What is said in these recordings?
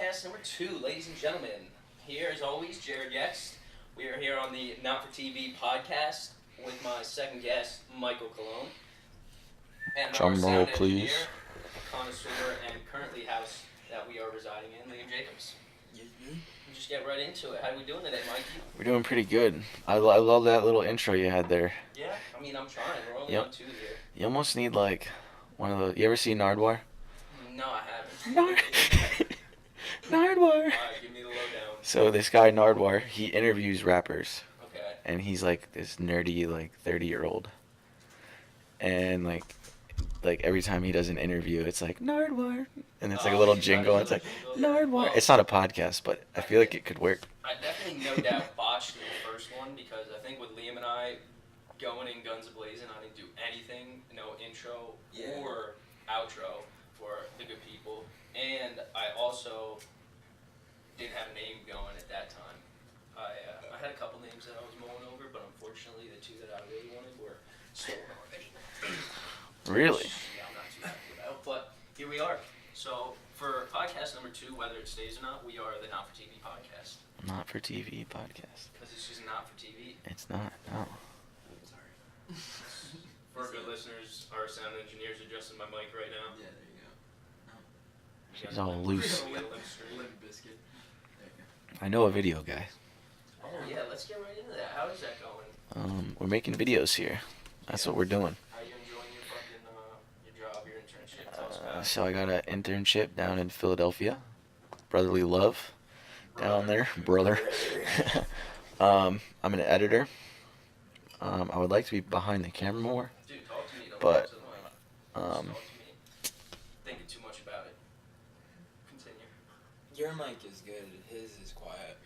podcast number 2, ladies and gentlemen. Here, as always, Jared Yext. We are here on the Not for TV podcast with my second guest, Michael Cologne. And our Drum roll, sound please. engineer, connoisseur, and currently house that we are residing in, Liam Jacobs. We'll just get right into it. How are we doing today, Mikey? We're doing pretty good. I love that little intro you had there. Yeah, I mean, I'm trying. We're only on 2 here. You almost need like one of the. You ever see Nardwuar? No, I haven't. Nardwuar. Alright, give me the lowdown. So this guy Nardwuar, he interviews rappers. Okay. And he's like this nerdy, like 30-year-old. And like every time he does an interview, it's like Nardwuar, and it's like a little jingle. It's like Nardwuar. Well, it's not a podcast, but I feel like it could work. I definitely no doubt botched the first one because I think with Liam and I going in guns a-blazing, I didn't do anything, no intro or outro for the good people, and I also didn't have a name going at that time. I had a couple names that I was mulling over, but unfortunately the 2 that I really wanted were stolen already. Really? Yeah, I'm not too happy about, but here we are. So for podcast number 2, whether it stays or not, we are the Not for TV podcast. Not for TV podcast. Because it's just not for TV. It's not. No. Sorry. For our good listeners, our sound engineer's adjusting my mic right now. Yeah, there you go. She's all loose. Limp biscuit. There you go. I know a video guy. Oh yeah, let's get right into that. How is that going? We're making videos here. That's what we're doing. How are you enjoying your fucking your job, your internship? Tell us about it. So I got an internship down in Philadelphia. Brotherly love down there, brother. I'm an editor. I would like to be behind the camera more. Dude, talk to me. Don't But, talk to the mic. Just talk to me. Thinking too much about it. Continue. Your mic is good. His is quiet.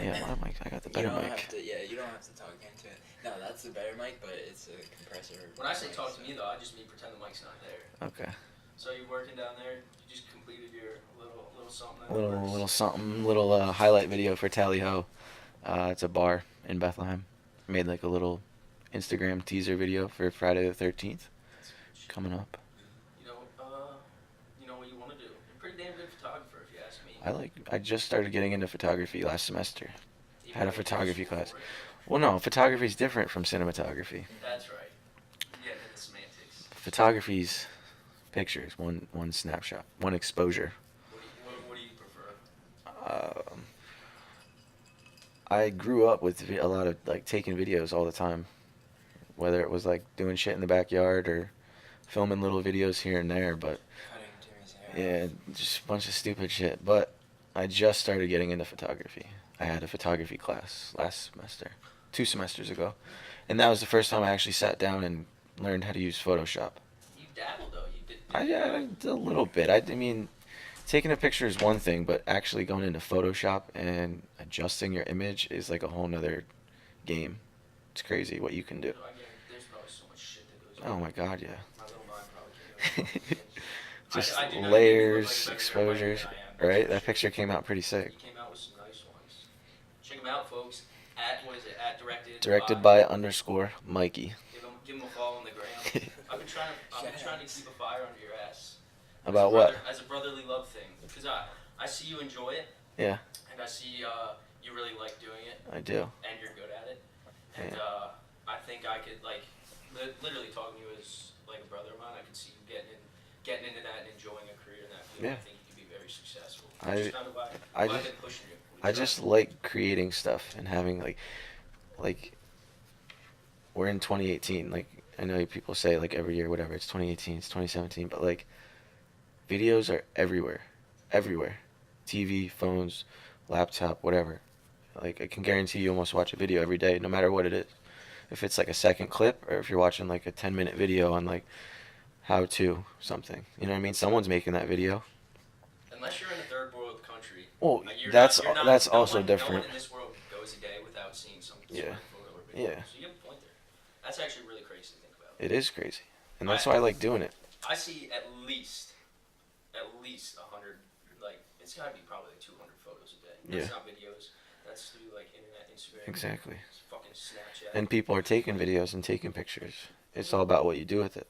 Yeah, my mic. I got the better you don't mic. Have to, you don't have to talk into it. No, that's the better mic, but it's a compressor. When I say talk to me though, I just mean pretend the mic's not there. Okay. So you're working down there. You just completed your little something. Little something, little highlight video for Tally Ho. It's a bar in Bethlehem. Made like a little Instagram teaser video for Friday the 13th coming up. You know what you want to do. You're a pretty damn good photographer, if you ask me. I just started getting into photography last semester. Even Had a though photography you're class. school, right? Well, no, photography is different from cinematography. That's right. Yeah, the semantics. Photography's pictures, one snapshot, one exposure. What do you prefer? I grew up with a lot of like taking videos all the time, whether it was like doing shit in the backyard or filming little videos here and there, but Cutting Timmy's hair. yeah, just a bunch of stupid shit. But I just started getting into photography. I had a photography class last semester, 2 semesters ago, and that was the first time I actually sat down and learned how to use Photoshop. You dabbled though. You did. I did a little bit. I mean, taking a picture is one thing, but actually going into Photoshop and adjusting your image is like a whole nother game. It's crazy what you can do. There's probably so much shit that goes on. Oh my god, yeah. My little mind probably can't. Just I do know you layers, look like a better exposures, writer than I am, right? that's That for picture sure. came out pretty sick. You came out with some nice ones. Check them out, folks. What is it? Directed by _Mikey. Give him a follow on the gram. I've been trying to keep a fire under your ass. About what? As a brotherly love thing, because I see you enjoy it. Yeah. And I see you really like doing it. I do. And you're good at it. And Yeah. I think I could like literally talking to you as like a brother of mine. I could see you getting into that and enjoying a career in that field. Yeah. I think you could be very successful. I- Which is kind of why I I've just- been pushing you. I just like creating stuff and having like we're in 2018. Like I know people say like every year whatever, it's 2018, it's 2017, but like videos are everywhere. TV, phones, laptop, whatever. Like I can guarantee you almost watch a video every day no matter what it is. If it's like a second clip or if you're watching like a 10-minute video on like how to something. You know what I mean? Someone's making that video. Unless you're in a third world country. Well, you're that's not- that's no also one, different. No one in this world goes a day without seeing some sort of photo or video. Yeah. So you have a point there. That's actually really crazy to think about. It is crazy. And that's why I like doing it. I see at least 100, like, it's got to be probably like 200 photos a day. That's Yeah. not videos. That's through, like, internet, Instagram. Exactly. Fucking Snapchat. And people are taking videos and taking pictures. It's all about what you do with it.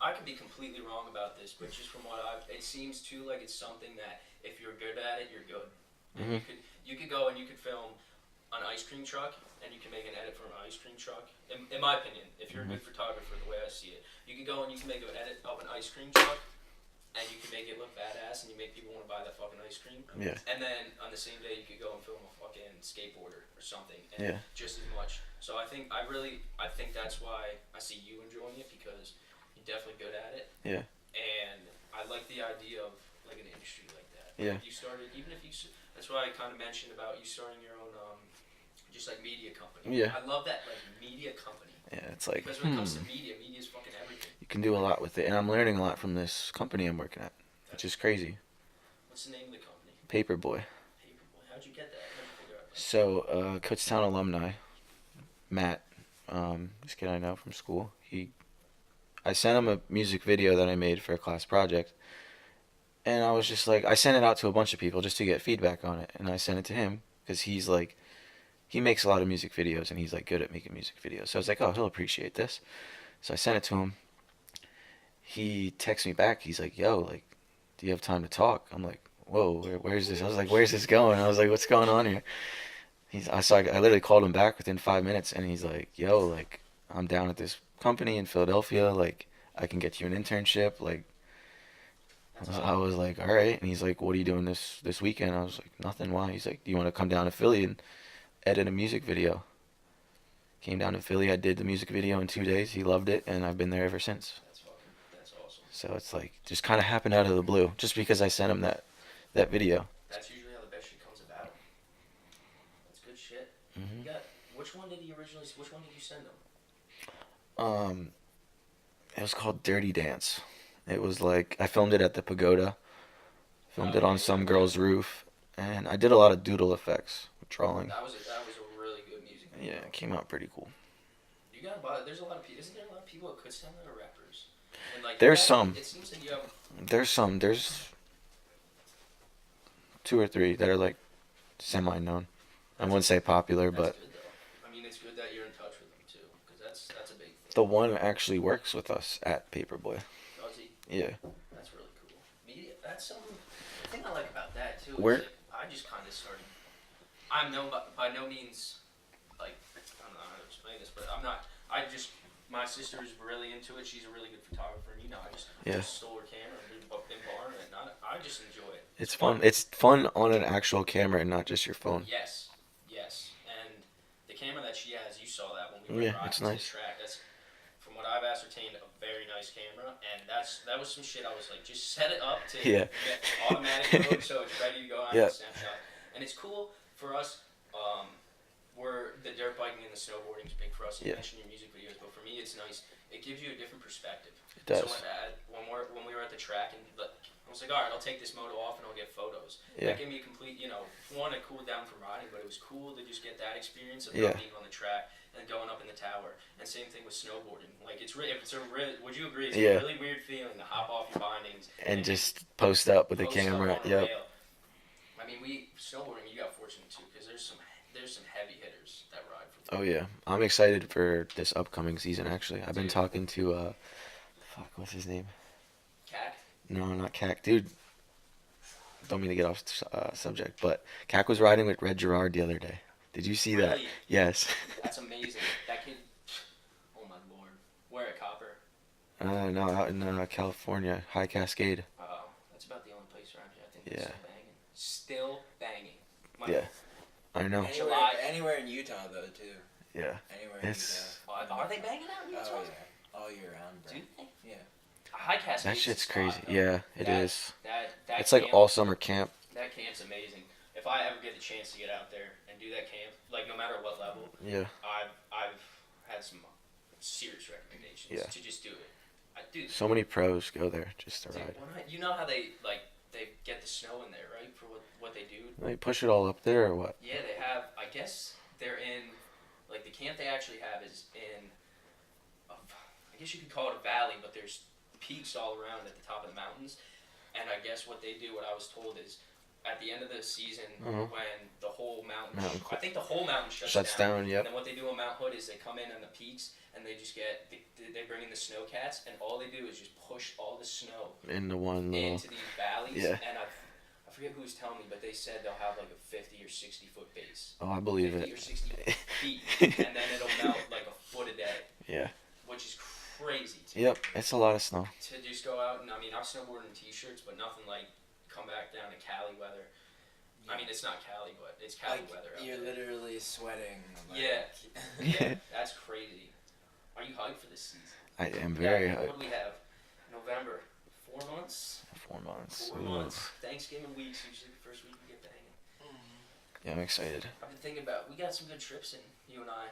I could be completely wrong about this, but just from what it seems too like it's something that if you're good at it, you're good. And Mhm. you could go and you could film an ice cream truck, and you can make an edit for an ice cream truck. In my opinion, if you're a good photographer, the way I see it, you could go and you can make an edit of an ice cream truck, and you can make it look badass, and you make people want to buy that fucking ice cream. Yeah. And then on the same day, you could go and film a fucking skateboarder or something, and Yeah. just as much. So I think that's why I see you enjoying it, because you're definitely good at it. Yeah. And I like the idea of like an industry like that. Yeah. You started, even if you. That's why I kind of mentioned about you starting your own, just like media company. Yeah. I love that, like media company. Yeah, it's like, Because when it comes to media is fucking everything. you can do a lot with it, and I'm learning a lot from this company I'm working at, which is crazy. What's the name of the company? Paperboy. Paperboy. How'd you get that? How'd you figure out that? So, Kutztown alumni, Matt, this kid I know from school, I sent him a music video that I made for a class project, and I was just like, I sent it out to a bunch of people just to get feedback on it, and I sent it to him, because he's like, he makes a lot of music videos, and he's like good at making music videos, so I was like, oh, he'll appreciate this. So I sent it to him. He texts me back, he's like, yo, like, do you have time to talk? I'm like, whoa, where's this? I was like, where's this going? I was like, what's going on here? I literally called him back within 5 minutes, and he's like, yo, like, I'm down at this company in Philadelphia, like, I can get you an internship, like, I was like, all right. And he's like, what are you doing this weekend? I was like, nothing. Why? He's like, do you want to come down to Philly and edit a music video? Came down to Philly, I did the music video in 2 days, he loved it, and I've been there ever since. That's awesome. So it's like, just kind of happened out of the blue, just because I sent him that video. That's usually how the best shit comes about. That's good shit. Mhm. You got, which one did you send him? It was called Dirty Dance. It was like, I filmed it at the pagoda, filmed it on some girl's roof, and I did a lot of doodle effects, drawing. That was a really good music video. Yeah, it came out pretty cool. You got about, there's a lot of people, isn't there a lot of people at Kutztown that are rappers? And like, There's some. It seems that you have. There's 2 or 3 that are like semi-known. I wouldn't say popular, That's but good though. I mean, it's good that you're in touch with them too, because that's a big thing. the one actually works with us at Paperboy. Does he? Yeah. That's really cool. Media, that's something. The thing I like about that too is Where- like, I just kind of started. I'm by no means like, I don't know how to explain this, but I'm not. My sister is really into it. She's a really good photographer, and I just stole her camera and been borrowing it. And I just enjoy it. It's fun. It's fun on an actual camera and not just your phone. Yes. And the camera that she has, you saw that when we went riding it's to nice. the track. That's, from what I've ascertained, a very nice camera, and that was some shit. I was like, just set it up to get automatic mode, so it's ready to go on the snapshot. And it's cool for us. We're the dirt biking and the snowboarding is big for us. You mentioned your music videos, but for me, it's nice. It gives you a different perspective. It does. So when we were at the track, and I was like, all right, I'll take this moto off and I'll get photos. Yeah. That gave me a complete, one, it cooled down from riding, but it was cool to just get that experience of not being on the track and going up in the tower. And same thing with snowboarding. Like, would you agree? It's a really weird feeling to hop off your bindings and just post up with the camera. Yep. I mean, snowboarding, you got fortunate too, because there's some heavy hitters that ride for. Oh yeah, I'm excited for this upcoming season. Actually, I've been talking to what's his name? Cac? No, not Cac, dude. Don't mean to get off subject, but Cac was riding with Red Gerard the other day. Did you see that? Really? Yes. That's amazing. That kid. Oh my lord. Where at Copper? No, out in California, High Cascade. That's about the only place around here I think that's still banging. Yeah, I know. Anywhere in Utah though too. Yeah. Anywhere in Utah. Are they banging out in Utah? Oh yeah, all year round, bro. Do they? Yeah. High Cascade. That shit's crazy. Yeah, it is. That It's camp, like all summer camp. That camp's amazing. If I ever get the chance to get out there and do that camp, like no matter what level, Yeah. I've had some serious recommendations to just do it. So many pros go there just to ride. You know how they get the snow in there, right? For what they do. They push it all up there or what? Yeah, they have. I guess they're in, like the camp they actually have is in. I guess you could call it a valley, but there's peaks all around at the top of the mountains. And I guess what they do, what I was told is, at the end of the season Uh-huh. when the whole mountain, Mountain I think the whole mountain shuts down. And Yep. then what they do on Mount Hood is they come in on the peaks and they just they bring in the snow cats, and all they do is just push all the snow Into one little. into these valleys. Yeah. And I forget who was telling me, but they said they'll have like a 50 or 60 foot base. Oh, I believe 50 it. or 60 feet, and then it'll melt like a foot a day. Yeah. Which is crazy. Yep. It's a lot of snow. To just go out and I mean I've snowboarded in t-shirts, but nothing like come back down to Cali weather. I mean, it's not Cali, but it's Cali like, weather out you're there. literally sweating. Like, Yeah, that's crazy. Are you hyped for this season? I am very What hyped. do we have? November. 4 months? 4 months. 4 Ooh. months. Thanksgiving week's usually the first week we get banging. Yeah, I'm excited. I've been thinking about, we got some good trips in, you and I.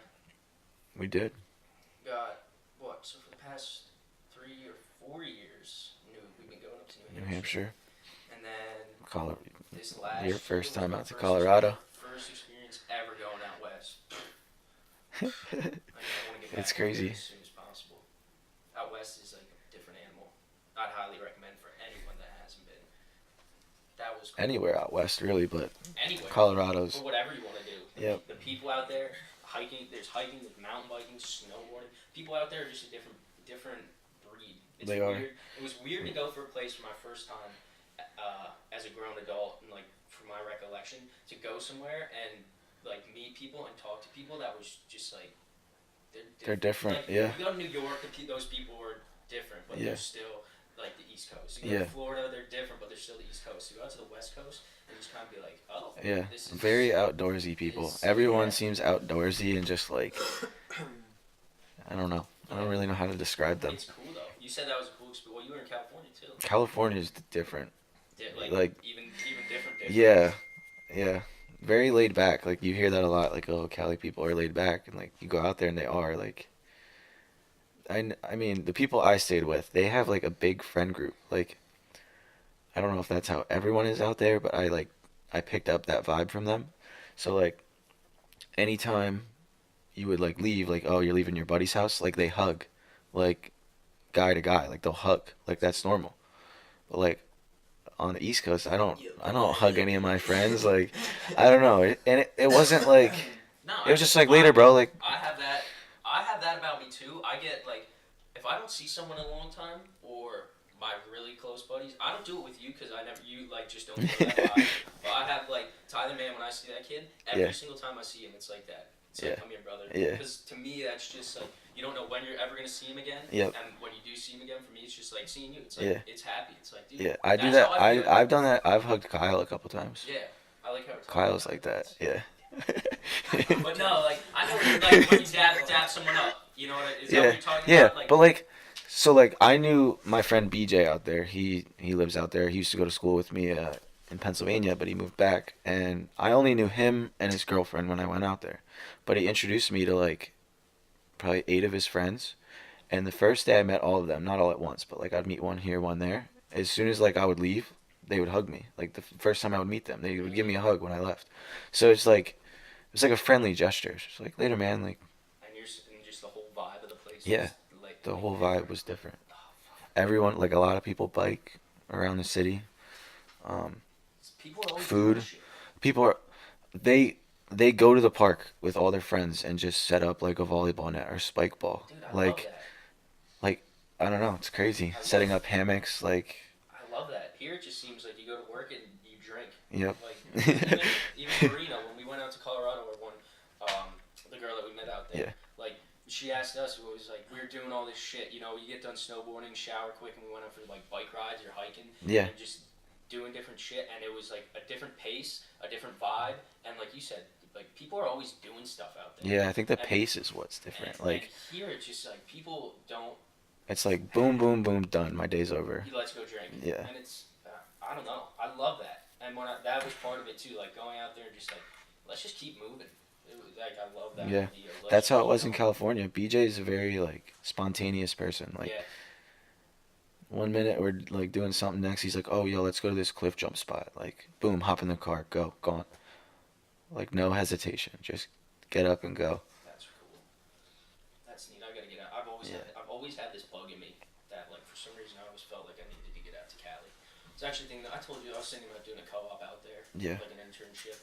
We did. Got, what, so for the past 3 or 4 years, we've been going up to New Hampshire. And then this Your first year was time my out to first Colorado. First experience ever going out west. I want to get back It's there crazy. as soon as possible. Out west is like a different animal. I'd highly recommend for anyone that hasn't been. That was cool. Anywhere out west, really, but Anywhere. Colorado's. For whatever you want to do. Yep. The people out there, there's hiking, there's mountain biking, snowboarding. People out there are just a different breed. It's They weird. are. It was weird to go for a place for my first time as a grown adult, and like from my recollection, to go somewhere and like meet people and talk to people that was just like They're different, Like, yeah. You go to New York, those people are different, but Yeah. they're still like the East Coast. You go Yeah. to Florida, they're different, but they're still the East Coast. You go out to the West Coast and just kind of be like, oh, Yeah, this is very outdoorsy people. Everyone yeah. seems outdoorsy and just like, I don't know. I don't really know how to describe them. It's cool though. You said that was a cool experience. Well, you were in California too. California is different. Like even different. Yeah, yeah. Very laid back. Like you hear that a lot. Like, oh, Cali people are laid back, and like you go out there and they are like. I mean, the people I stayed with, they have like a big friend group. Like, I don't know if that's how everyone is out there, but I picked up that vibe from them. So like, anytime you would like leave, like, oh, you're leaving your buddy's house, like they hug, like guy to guy, like they'll hug, like that's normal. But like on the East Coast, I don't hug any of my friends. Like, I don't know, it wasn't like No, it was just like later, bro. Like I have that about me too. I get like, if I don't see someone in a long time or my really close buddies, I don't do it with you because you like just don't feel that vibe. But I have like Tyler, man, when I see that kid, every single time I see him, it's like that. It's like, come here, brother. Yeah. Because to me, that's just like, you don't know when you're ever gonna see him again. Yep. And when you do see him again, for me, it's just like seeing you. It's like it's happy. It's like, dude. yeah, I do that's that. how I feel. I've done that. I've hugged Kyle a couple times. Yeah, I like how Kyle's like that. Yeah. But no, like I know, like when you dap someone up, you know what? Is that what you're talking Yeah, about? Like, but like, so like I knew my friend BJ out there. He lives out there. He used to go to school with me in Pennsylvania, but he moved back, and I only knew him and his girlfriend when I went out there. But he introduced me to like probably 8 of his friends, and the first day I met all of them, not all at once, but like I'd meet one here, one there. As soon as like I would leave, they would hug me. Like the first time I would meet them, they would give me a hug when I left. So it's like a friendly gesture. It's just like later, man. Like and just the whole vibe of the place. Yeah. Was, like, the whole vibe was different. Everyone, like a lot of people bike around the city. People are always Food. doing shit. People are they go to the park with all their friends and just set up like a volleyball net or spike ball. Dude, I Like love that. I don't know, it's crazy. Setting up hammocks, like I love that. Here it just seems like you go to work and you drink. yep. Like even Marina, when we went out to Colorado, or when the girl that we met out there, Yeah. like she asked us, it was like we were doing all this shit. You know, you get done snowboarding, shower quick, and we went out for like bike rides or hiking. Yeah. And just doing different shit, and it was like a different pace, a different vibe, and like you said, like people are always doing stuff out there. Yeah, I think the And- pace is what's different. Like and here it's just like people don't. it's like boom, boom, boom, done. My day's over. Let's go drink. Yeah. And it's I don't know. I love that, and that was part of it too. Like going out there and just like let's just keep moving. It was like I love that Yeah. idea. That's how it was in California. BJ is a very like spontaneous person. Like Yeah. one minute we're like doing something, next he's like, oh yo, let's go to this cliff jump spot. Like boom, hop in the car, go, gone. Like no hesitation, just get up and go. That's cool. That's neat. I gotta get out. I've always had this bug in me that like for some reason I always felt like I needed to get out to Cali. was actually thinking. I told you I was thinking about doing a co-op out there. Yeah. Like an internship.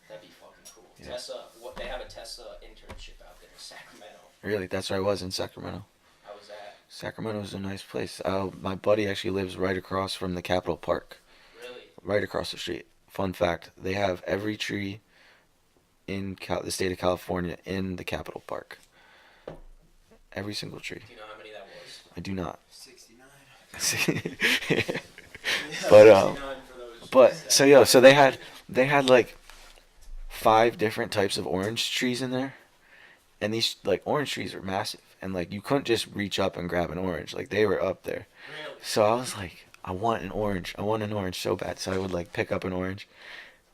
That'd be fucking cool. Yeah. Tesla. They have a Tesla internship out there in Sacramento. Really, that's where I was in Sacramento. How was that? Sacramento is a nice place. My buddy actually lives right across from the Capitol Park. Really? Right across the street. Fun fact: they have every tree in the state of California in the Capitol Park. Every single tree. Do you know how many that was? I do not. 69. But so they had like 5 different types of orange trees in there, and these like orange trees are massive, and like you couldn't just reach up and grab an orange, like they were up there. Really? So I was like, I want an orange so bad. So I would like pick up an orange,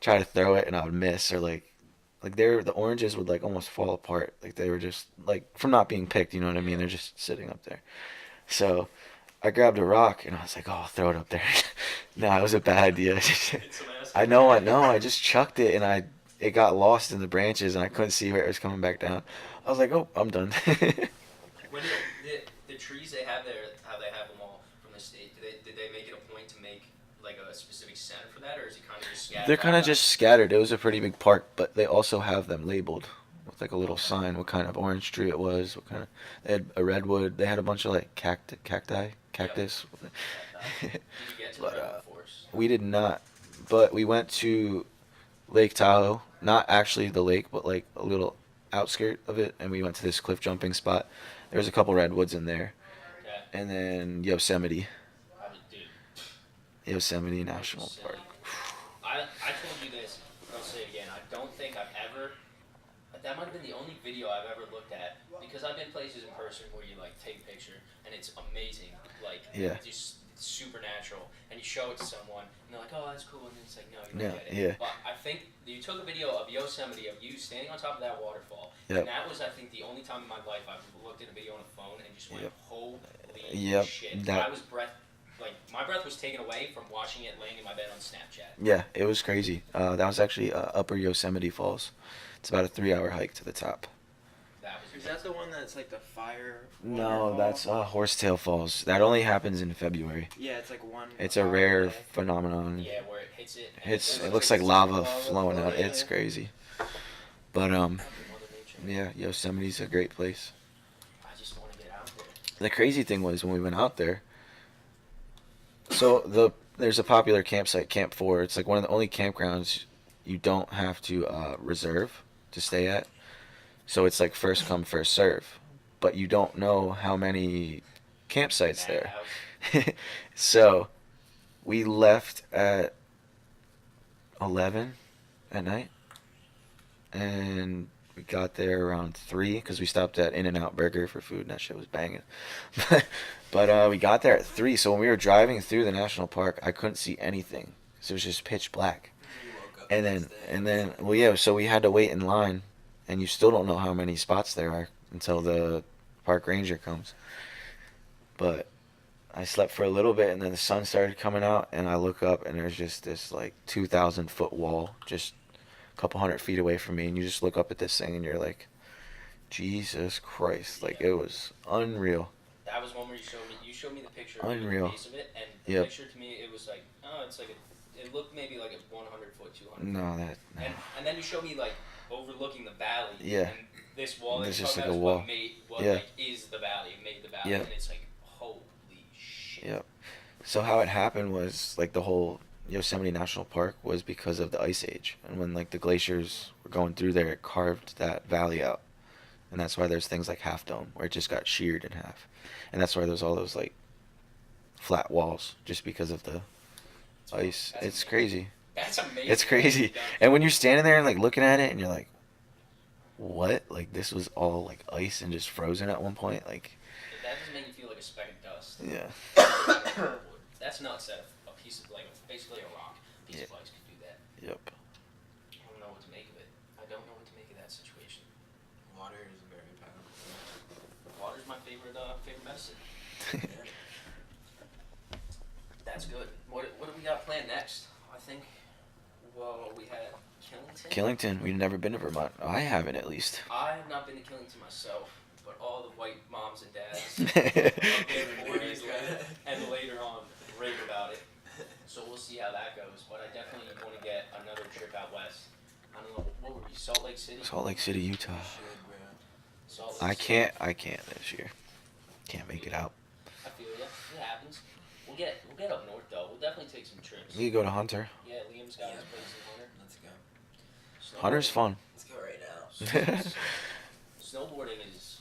try to throw it, and I would miss, or like the oranges would like almost fall apart, like they were just like from not being picked, you know what I mean? They're just sitting up there. So I grabbed a rock and I was like, oh, I'll throw it up there. No, it was a bad idea. I know. I just chucked it and it got lost in the branches and I couldn't see where it was coming back down. I was like, oh, I'm done. When the trees they have there, how they have them all from the state, did they make it a point to make like a specific center for that, or is it kind of just scattered? They're kind of just scattered. It was a pretty big park, but they also have them labeled with like a little sign what kind of orange tree it was, what kind of. They had a redwood. They had a bunch of like cactus. Did you get to the redwood forest? We did not, but we went to Lake Tahoe. Not actually the lake, but like a little outskirt of it, and we went to this cliff jumping spot. There was a couple redwoods in there, Okay. and then Yosemite Dude, National Park. I told you this, and I'll say it again. I don't think I've ever. That might have been the only video I've ever looked at, because I've been places in person where you like take a picture and it's amazing, like Yeah. it's supernatural, and you show it to someone and they're like, oh, that's cool, and then it's like, no, you Yeah, don't get it. yeah. But I think you took a video of Yosemite of you standing on top of that waterfall, Yep. and that was, I think, the only time in my life I've looked at a video on a phone and just went, Yep. holy Yep, shit. that- I was my breath was taken away from watching it laying in my bed on Snapchat. Yeah, it was crazy. That was actually Upper Yosemite Falls. It's about a 3-hour hike to the top. Is that the one that's like the fire? No, waterfall? that's Horsetail Falls. That only happens in February. Yeah, it's like one. It's a rare phenomenon. Yeah, where it hits it. And It looks like lava flowing out. yeah. It's crazy. But Mother Nature. yeah, Yosemite's a great place. I just want to get out there. The crazy thing was when we went out there. So there's a popular campsite, Camp 4. It's like one of the only campgrounds you don't have to reserve to stay at. So it's like first come, first serve. But you don't know how many campsites there. So we left at 11 at night. And we got there around 3 because we stopped at In-N-Out Burger for food and that shit was banging. But we got there at 3. So when we were driving through the national park, I couldn't see anything. So it was just pitch black. And then, well, yeah, so we had to wait in line. And you still don't know how many spots there are until the park ranger comes. But I slept for a little bit, and then the sun started coming out, and I look up, and there's just this like 2,000-foot wall just a couple hundred feet away from me, and you just look up at this thing, and you're like, Jesus Christ, like it was unreal. That was one where you showed me the picture Unreal. of the base of it, and the Yep. picture to me, it was like, oh, it's like it looked maybe like a 100-foot, 200. No, And then you showed me like overlooking the valley. Yeah. And this wall that There's you're just talking like about a is wall. what Yeah. like is the valley, made the valley, Yeah. and it's like, holy shit. Yep. So how it happened was like the whole Yosemite National Park was because of the Ice Age, and when like the glaciers were going through there, it carved that valley out, and that's why there's things like Half Dome where it just got sheared in half, and that's why there's all those like flat walls just because of the ice. That's It's amazing. crazy. That's amazing. It's crazy. And when you're standing there and like looking at it, and you're like, what? Like this was all like ice and just frozen at one point. Like, That doesn't make you feel like a speck of dust. yeah. That's nuts that a piece of, like, basically a rock, piece of ice could do that. Yep. I don't know what to make of it. I don't know what to make of that situation. Water is very powerful. Water's my favorite medicine. That's good. What do we got planned next? I think, well, we had Killington. Killington. We've never been to Vermont. I haven't, at least. I have not been to Killington myself, but all the white moms and dads up there in the 40s and later on rave about it. So we'll see how that goes. But I definitely want to get another trip out west. I don't know, what were we, Salt Lake City? Salt Lake City, Utah. You should, bro. Salt Lake I City. can't this year. Can't make it out. I feel ya. It happens. We'll get up north though. We'll definitely take some trips. We could go to Hunter. Yeah, Liam's got his place in Hunter. Let's go. Hunter's fun. Let's go right now. Snowboarding is,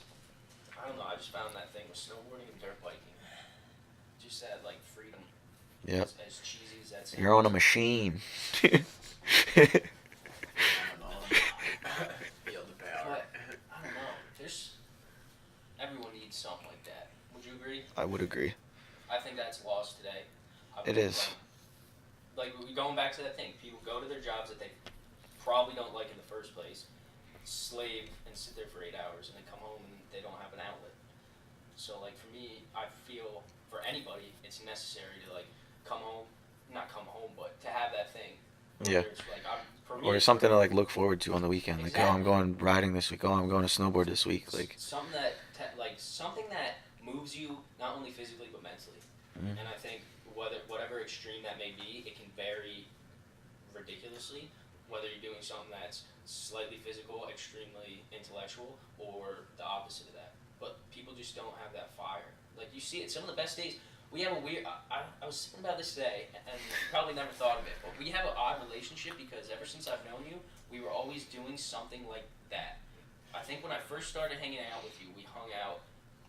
I don't know, I just found that thing with snowboarding and dirt biking. Just that, like, freedom. Yep. As cheesy as that sounds. You're on a machine. I don't know. Feel the power. But, I don't know, everyone needs something like that. Would you agree? I would agree. I think that's lost today. It is. Like, going back to that thing, people go to their jobs that they probably don't like in the first place, slave and sit there for 8 hours, and then come home and they don't have an outlet. So, like, for me, I feel for anybody, it's necessary to, like, not come home, but to have that thing. Yeah. It's like, for me, Or something to like look forward to on the weekend. Like, oh, I'm going riding this week. Oh, I'm going to snowboard this week. Like something that moves you not only physically but mentally. Mhm. And I think whatever extreme that may be, it can vary ridiculously. Whether you're doing something that's slightly physical, extremely intellectual, or the opposite of that. But people just don't have that fire. Like, you see it. Some of the best days. We have a weird. I was thinking about this today, and you probably never thought of it, but we have an odd relationship because ever since I've known you, we were always doing something like that. I think when I first started hanging out with you, we hung out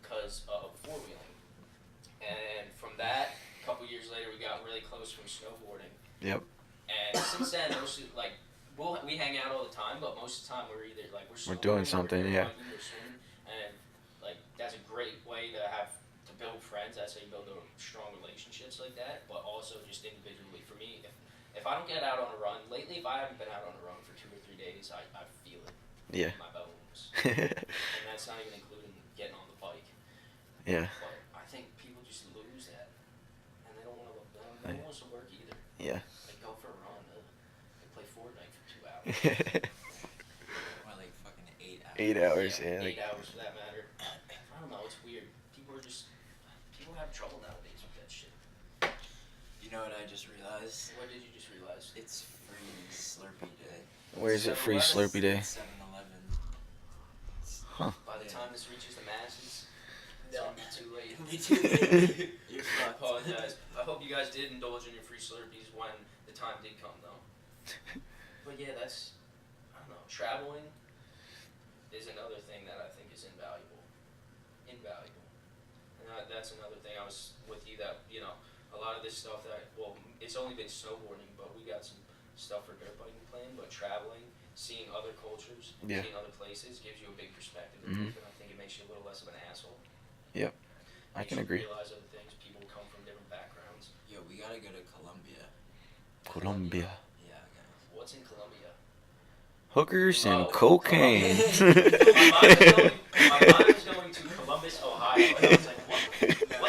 because of four-wheeling, and from that, a couple years later, we got really close from snowboarding. Yep. And since then, mostly like we hang out all the time, but most of the time we're either like we're doing something, yeah. We're swimming, and like that's a great way to build friends. That's how you build strong relationships like that. But also just individually, for me, if I don't get out on a run lately, if I haven't been out on a run for 2 or 3 days, I feel it. Yeah. In my bones. And that's not even including getting on the bike. Yeah. But I think people just lose that, and they don't want to. No one wants to work either. Yeah. Like, go for a run. They play Fortnite for 2 hours. Or like fucking 8 hours. 8 hours, yeah. 8 hours for that matter. I don't know, it's weird. People have trouble nowadays with that shit. You know what I just realized? What did you just realize? It's free Slurpee Day. Where is it free Slurpee Day? 7-Eleven. Huh. By the time this reaches the masses, it's No. gonna be too late. Me too. You're I fucked. apologize. I hope you guys did indulge in your free Slurpees when the time did come, though. But yeah, I don't know, traveling is another thing that I think is invaluable. And that's another thing I was with you that, a lot of this stuff it's only been snowboarding, but we got some stuff for dirt biking playing, but traveling, seeing other cultures, Yeah. seeing other places gives you a big perspective. Mhm. And I think it makes you a little less of an asshole. Yep. I Makes can you agree. Realize other things, people come from different backgrounds. Yo, we gotta go to Colombia. Colombia. Yeah, guys. What's in Colombia? Hookers and Oh, cocaine. My mind was going to Columbus, Ohio, and I was like, what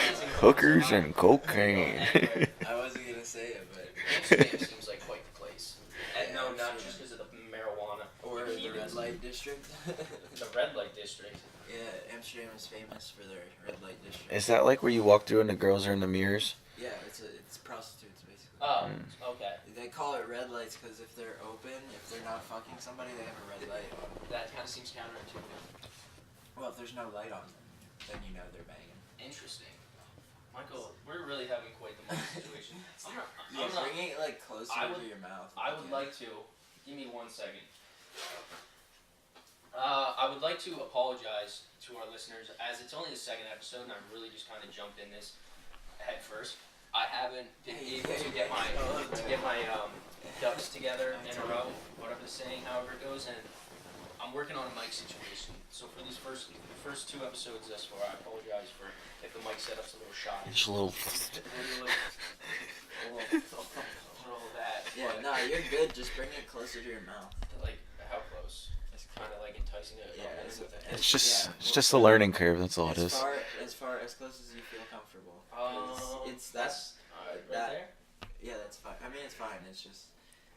is in Columbus, Hookers Ohio? and cocaine. Anyway, I wasn't gonna say it, but. Amsterdam seems like quite the place. And Yeah, no, not Amsterdam. just because of the marijuana. Or the heathens. red light district. The red light district. Yeah, Amsterdam is famous for their red light district. Is that like where you walk through and the girls are in the mirrors? Yeah, it's prostitutes basically. Oh, okay. They call it red lights because if they're open, if they're not fucking somebody, they have a red light on. That kind of seems counterintuitive. Well, if there's no light on them, then you know they're banging. Interesting. Michael, we're really having quite the moment situation. Yeah, bring it like closer to your mouth. I would like to. Give me 1 second. I would like to apologize to our listeners, as it's only the second episode, and I really just kind of jumped in this head first. I haven't been able to get my ducks together in a row, whatever the saying, however it goes, and I'm working on a mic situation. So for these first 2 episodes thus far, I apologize for if the mic setup's a little shoddy. Just a little. A little of that. Yeah, but, no, you're good. Just bring it closer to your mouth. like, how close? It's kind of like enticing it. Yeah, It's just a learning curve. That's all it is. As close as you feel comfortable. It's that's right that. there. Yeah, that's fine. I mean, it's fine. It's just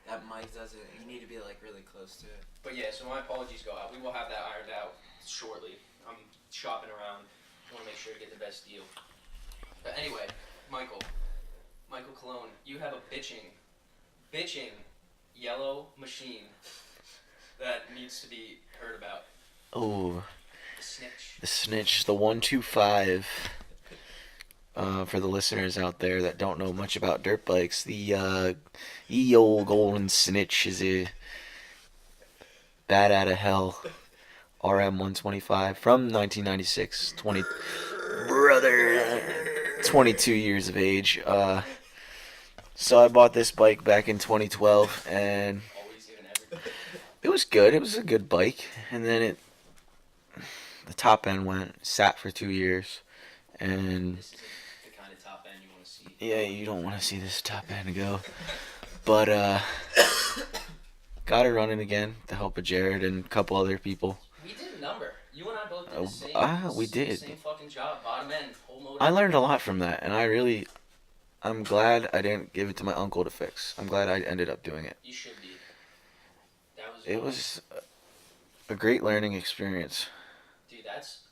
that mic doesn't. You need to be like really close to it. But yeah, so my apologies go out. We will have that ironed out shortly. I'm shopping around. I want to make sure to get the best deal. But anyway, Michael, Michael Cologne, you have a bitching yellow machine that needs to be heard about. Oh, The snitch. the snitch, the 125. For the listeners out there that don't know much about dirt bikes, the ye old golden snitch is a bat out of hell RM 125 from 1996. 22 years of age. So I bought this bike back in 2012, and it was good. It was a good bike, and then the top end sat for 2 years, and This isn't the kind of top end you want to see. yeah, you don't want to see this top end go. But got it running again with the help of Jared and a couple other people. We did a number. You and I both did the same. We did. Same fucking job, bottom end, whole motor. I learned a lot from that, and I'm glad I didn't give it to my uncle to fix. I'm glad I ended up doing it. You should be. It was a great learning experience. Dude, that's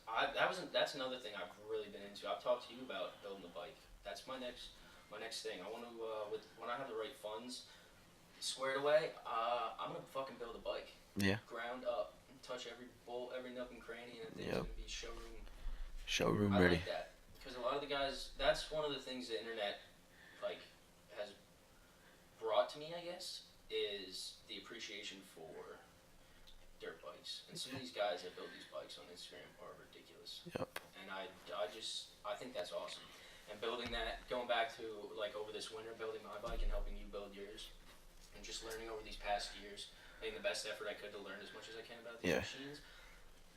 another thing I've really been into. I've talked to you about building a bike. That's my next thing. I want to when I have the right funds squared away, I'm gonna fucking build a bike. Yeah. Ground up, touch every bolt, every nook and cranny, and it's gonna be showroom I ready. like that because a lot of the guys. That's one of the things the internet like has brought to me, I guess, is the appreciation for dirt bikes. And some of these guys that build these bikes on Instagram are ridiculous. Yep. And I think that's awesome. And building that, going back to like over this winter, building my bike and helping you build yours, and just learning over these past years, making the best effort I could to learn as much as I can about these machines.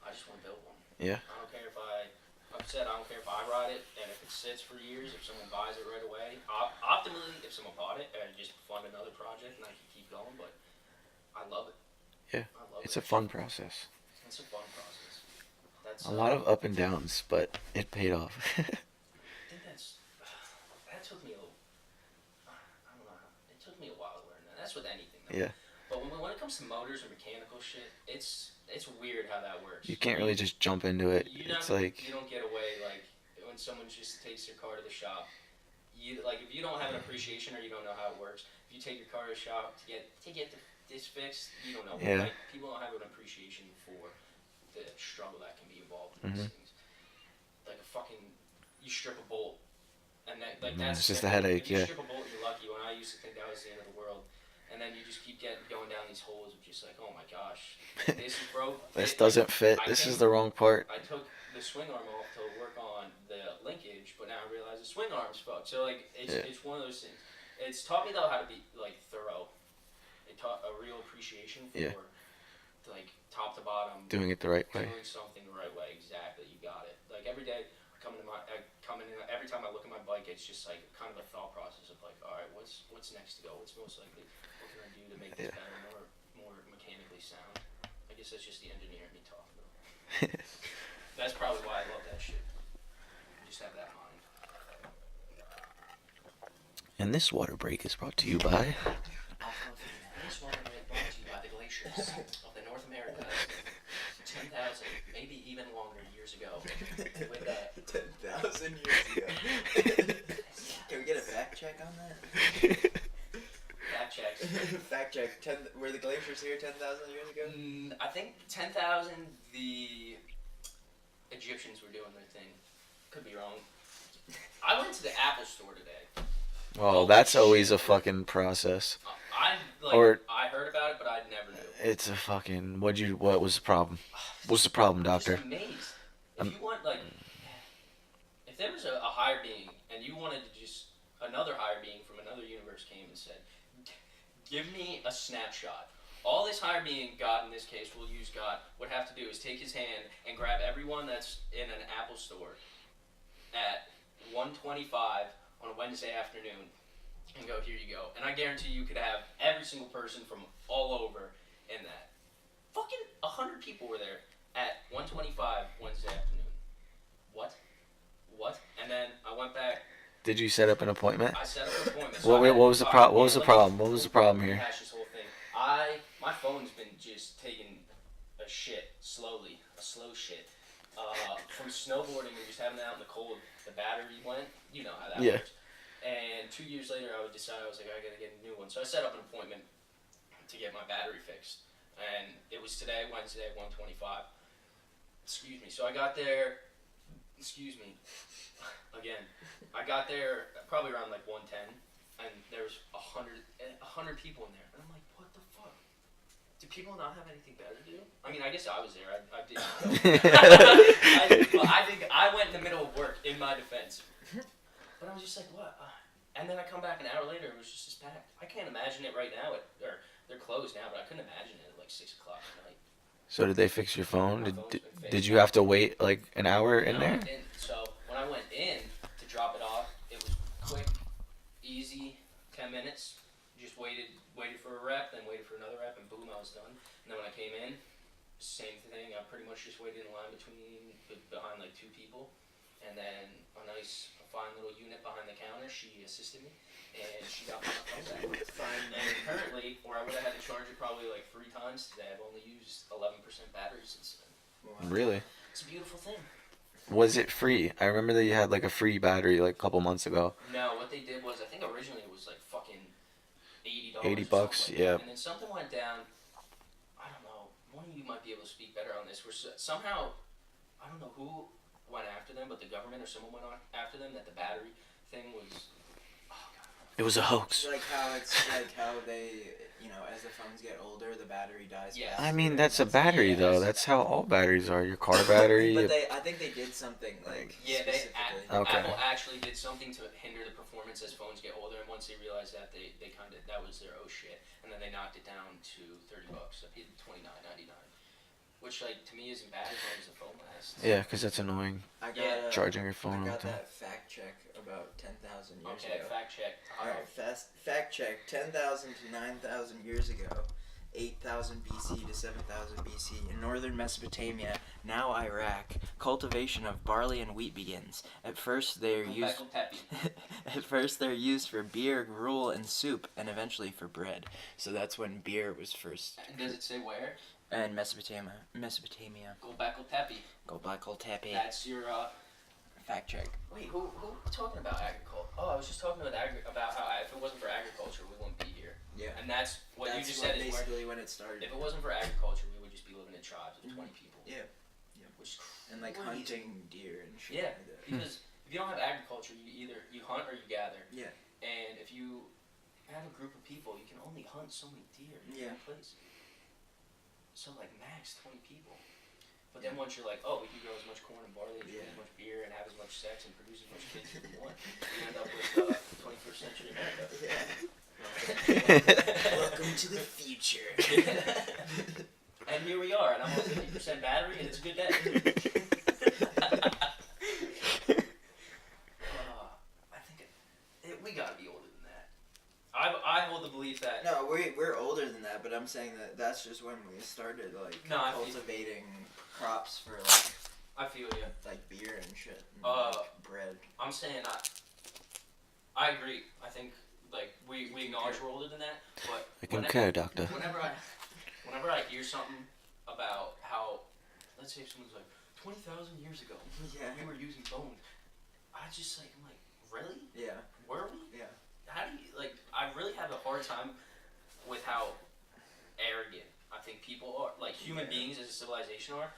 I just want to build one. Yeah. I don't care if I don't care if I ride it, and if it sits for years, if someone buys it right away. Optimally, if someone bought it and just fund another project and I can keep going, but I love it. Yeah. It's a fun process. It's a fun process. That's a lot of up and downs, but it paid off. I think that took me I don't know. It took me a while to learn that. That's with anything, though. Yeah. But when it comes to motors or mechanical shit, it's weird how that works. You can't really just jump into it. You It's like you don't get away like when someone just takes their car to the shop. You like if you don't have an appreciation or you don't know how it works. If you take your car to the shop to get this fixed, you don't know. Yeah. Like, people don't have an appreciation for the struggle that can be involved in these things. Like you strip a bolt, and that's it's just a headache. If you Yeah. strip a bolt, you're lucky. When I used to think that was the end of the world. And then you just keep going down these holes of just like, oh my gosh, this is broke. This doesn't fit. This is the wrong part. I took the swing arm off to work on the linkage, but now I realize the swing arm's fucked. So like, it's one of those things. It's taught me though how to be like thorough. It taught a real appreciation for like top to bottom. Doing it the right way. Doing something the right way, exactly. You got it. Like every day, every time I look at my bike, it's just like kind of a thought process of like, all right, what's next to go? What's most likely? What can I do to make this better, more mechanically sound? I guess that's just the engineer in me talking though. That's probably why I love that shit. I just have that mind. And this water break is brought to you by. This water break brought to you by the glaciers of the North America. 10,000, maybe even longer years ago. With 10,000 years ago. Can we get a fact check on that? Fact checks. Fact check. Were the glaciers here 10,000 years ago? I think 10,000. The Egyptians were doing their thing. Could be wrong. I went to the Apple store today. Well, that's always a fucking process. I heard about it, but I never knew. It's a fucking. What was the problem? What's the problem, doctor? I'm just amazed. If you want if there was a higher being and you wanted to just another higher being from another universe came and said, "Give me a snapshot." All this higher being, God in this case, we'll use God, would have to do is take his hand and grab everyone that's in an Apple store at 1:25 on a Wednesday afternoon and go, here you go. And I guarantee you could have every single person from all over in that. Fucking 100 people were there at 1:25 Wednesday afternoon. What? And then I went back. Did you set up an appointment? I set up an appointment. What was the problem? What was the problem? What was the problem here? Hash this whole thing. My phone's been just taking a shit slowly, a slow shit. From snowboarding and just having it out in the cold, the battery went. You know how that works. And 2 years later, I was like, I gotta get a new one. So I set up an appointment to get my battery fixed. And it was today, Wednesday, at 1:25. Excuse me. So I got there, excuse me, again. I got there probably around like 1:10, and there was 100 people in there. And I'm like, what the fuck? Do people not have anything better to do? I mean, I guess I was there. I didn't know. I think I went in the middle of work, in my defense. But I was just like, what? And then I come back an hour later, it was just as packed. I can't imagine it right now. Or they're closed now, but I couldn't imagine it at like 6 o'clock at night. So did they fix your phone? My phone's been fixed. Did you have to wait like an hour in there? So when I went in to drop it off, it was quick, easy, 10 minutes. Just waited for a rep, then waited for another rep, and boom, I was done. And then when I came in, same thing. I pretty much just waited in line behind like 2 people, and then a fine little unit behind the counter. She assisted me, and she got my phone back. Fine. And currently, where I would have had to charge it probably like 3 times today, I've only used 11% battery since then. Wow. Really? It's a beautiful thing. Was it free? I remember that you had like a free battery like a couple months ago. No, what they did was, I think originally it was like fucking $80. $80, like yeah. And then something went down. I don't know. One of you might be able to speak better on this. Where somehow, I don't know who went after them, but the government or someone went after them that the battery thing was. Oh god. It was a hoax. It's like how they, as the phones get older, the battery dies. Yeah. I mean, that's a battery though. That's how all batteries are. Your car battery. But I think they did something like specifically. Okay. Apple actually did something to hinder the performance as phones get older, and once they realized that, they kind of that was their oh shit, and then they knocked it down to $30. I paid $29.99, which like to me isn't bad as long as the phone lasts. Yeah, because that's annoying. I got Charging your phone I all got the time. that fact check about 10,000 years Okay, ago. fact check. Alright, fact check. 10,000 to 9,000 years ago, 8,000 BC to 7,000 BC, in northern Mesopotamia, now Iraq, cultivation of barley and wheat begins. At first they're used for beer, gruel, and soup, and eventually for bread. So that's when beer was first. And does it say where? And Mesopotamia. Gobekli Tepe. Gobekli Tepe. That's your fact check. Wait, who talking about agriculture? Oh, I was just talking about how if it wasn't for agriculture, we wouldn't be here. Yeah. And that's what you just said is basically when it started. If it wasn't for agriculture, we would just be living in tribes of 20 people. Yeah. Which is And like crazy. hunting deer and shit Yeah, like that. because if you don't have agriculture, you hunt or you gather. Yeah. And if you have a group of people, you can only hunt so many deer in one place. So like max 20 people. But then once you're like, oh, we can grow as much corn and barley, and drink as much beer, and have as much sex, and produce as much kids as we want, you end up with 21st century America. Welcome to the future. And here we are, and I'm on 50% battery, and it's a good day. I think we gotta be older than that. I hold the belief that. No, we're older than that, but I'm saying that's just when we started cultivating crops for I feel you. like beer and shit, and bread. I'm saying I agree. I think like we acknowledge we're older than that, but I can care, doctor. Whenever I hear something about how, let's say if someone's like 20,000 years ago, we were using bones. I'm like, really? Yeah. Were we? Yeah. How do you I really have a hard time with how arrogant I think people are, like human beings as a civilization are,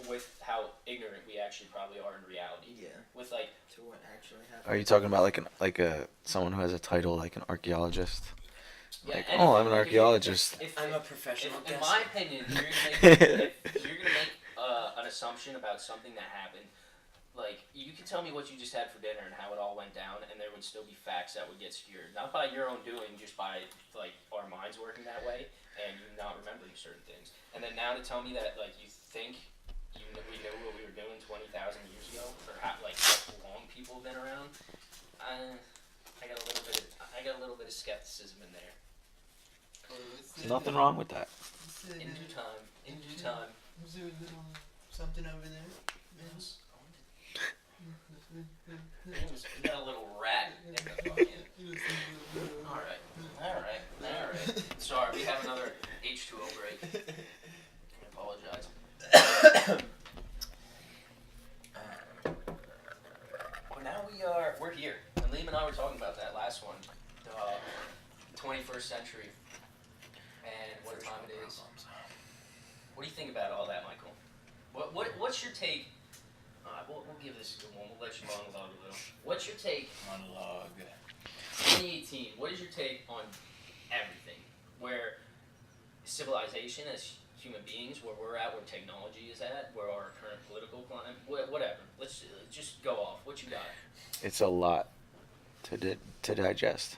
with how ignorant we actually probably are in reality. Yeah. With to what actually happened. Are you talking about like a someone who has a title like an archaeologist? yeah, Like, and oh, I'm an archaeologist. I'm a professional in guesser. my opinion, if you're gonna make an assumption about something that happened, like you could tell me what you just had for dinner and how it all went down, and there would still be facts that would get skewed, not by your own doing, just by like our minds working that way and you not remembering certain things. And then now to tell me that like you think we knew what we were doing 20,000 years ago, or how long people have been around, I got a little bit of skepticism in there. Nothing wrong with that. In due time. Is there a little something over there? Yes. You got a little rat in the fucking. Alright. Sorry, we have another H2O break. I apologize. Well, now we're here. And Liam and I were talking about that and what time it is. What do you think about all that, Michael? What's your take? We'll give this a good one. We'll let you monologue a little. What's your take? Monologue. 2018. What is your take on everything? Where civilization as human beings, where we're at, where technology is at, where our current political climate, whatever. Let's just go off. What you got? It's a lot to digest.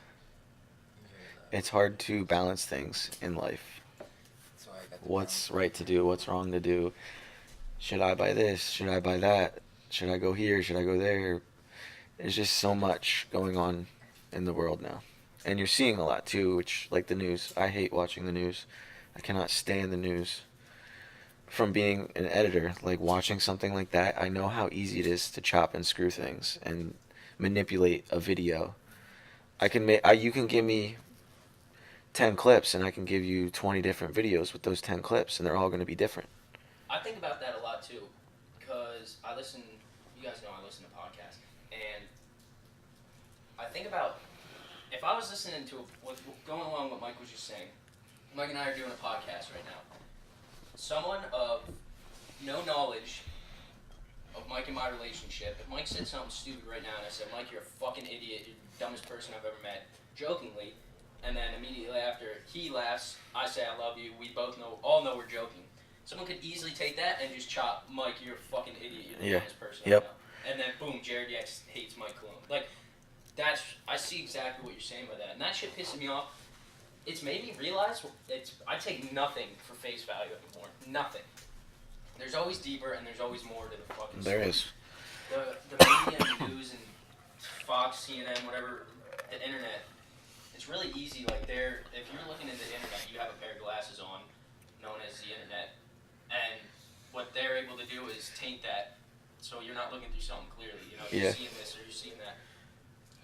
It's hard to balance things in life. What's right to do? What's wrong to do? Should I buy this? Should I buy that? Should I go here? Should I go there? There's just so much going on in the world now. And you're seeing a lot too, which, like the news. I hate watching the news. I cannot stand the news. From being an editor, like watching something like that, I know how easy it is to chop and screw things and manipulate a video. You can give me 10 clips and I can give you 20 different videos with those 10 clips and they're all going to be different. I think about that a lot too, because you guys know I listen to podcasts, and I think about, if I was listening to, going along with what Mike was just saying, Mike and I are doing a podcast right now. Someone of no knowledge of Mike and my relationship, if Mike said something stupid right now and I said, Mike, you're a fucking idiot, you're the dumbest person I've ever met, jokingly, and then immediately after he laughs, I say I love you, we both all know we're joking. Someone could easily take that and just chop, Mike, you're a fucking idiot, you're the dumbest person I know. And then boom, Jared X hates Mike Cologne. Like, I see exactly what you're saying by that, and that shit pisses me off. It's made me realize I take nothing for face value anymore. Nothing. There's always deeper and there's always more to the fucking story. There is. The media and the news and Fox, CNN, whatever, the internet, it's really easy. Like if you're looking at the internet, you have a pair of glasses on, known as the internet, and what they're able to do is taint that, so you're not looking through something clearly. You know, you're seeing this or you're seeing that.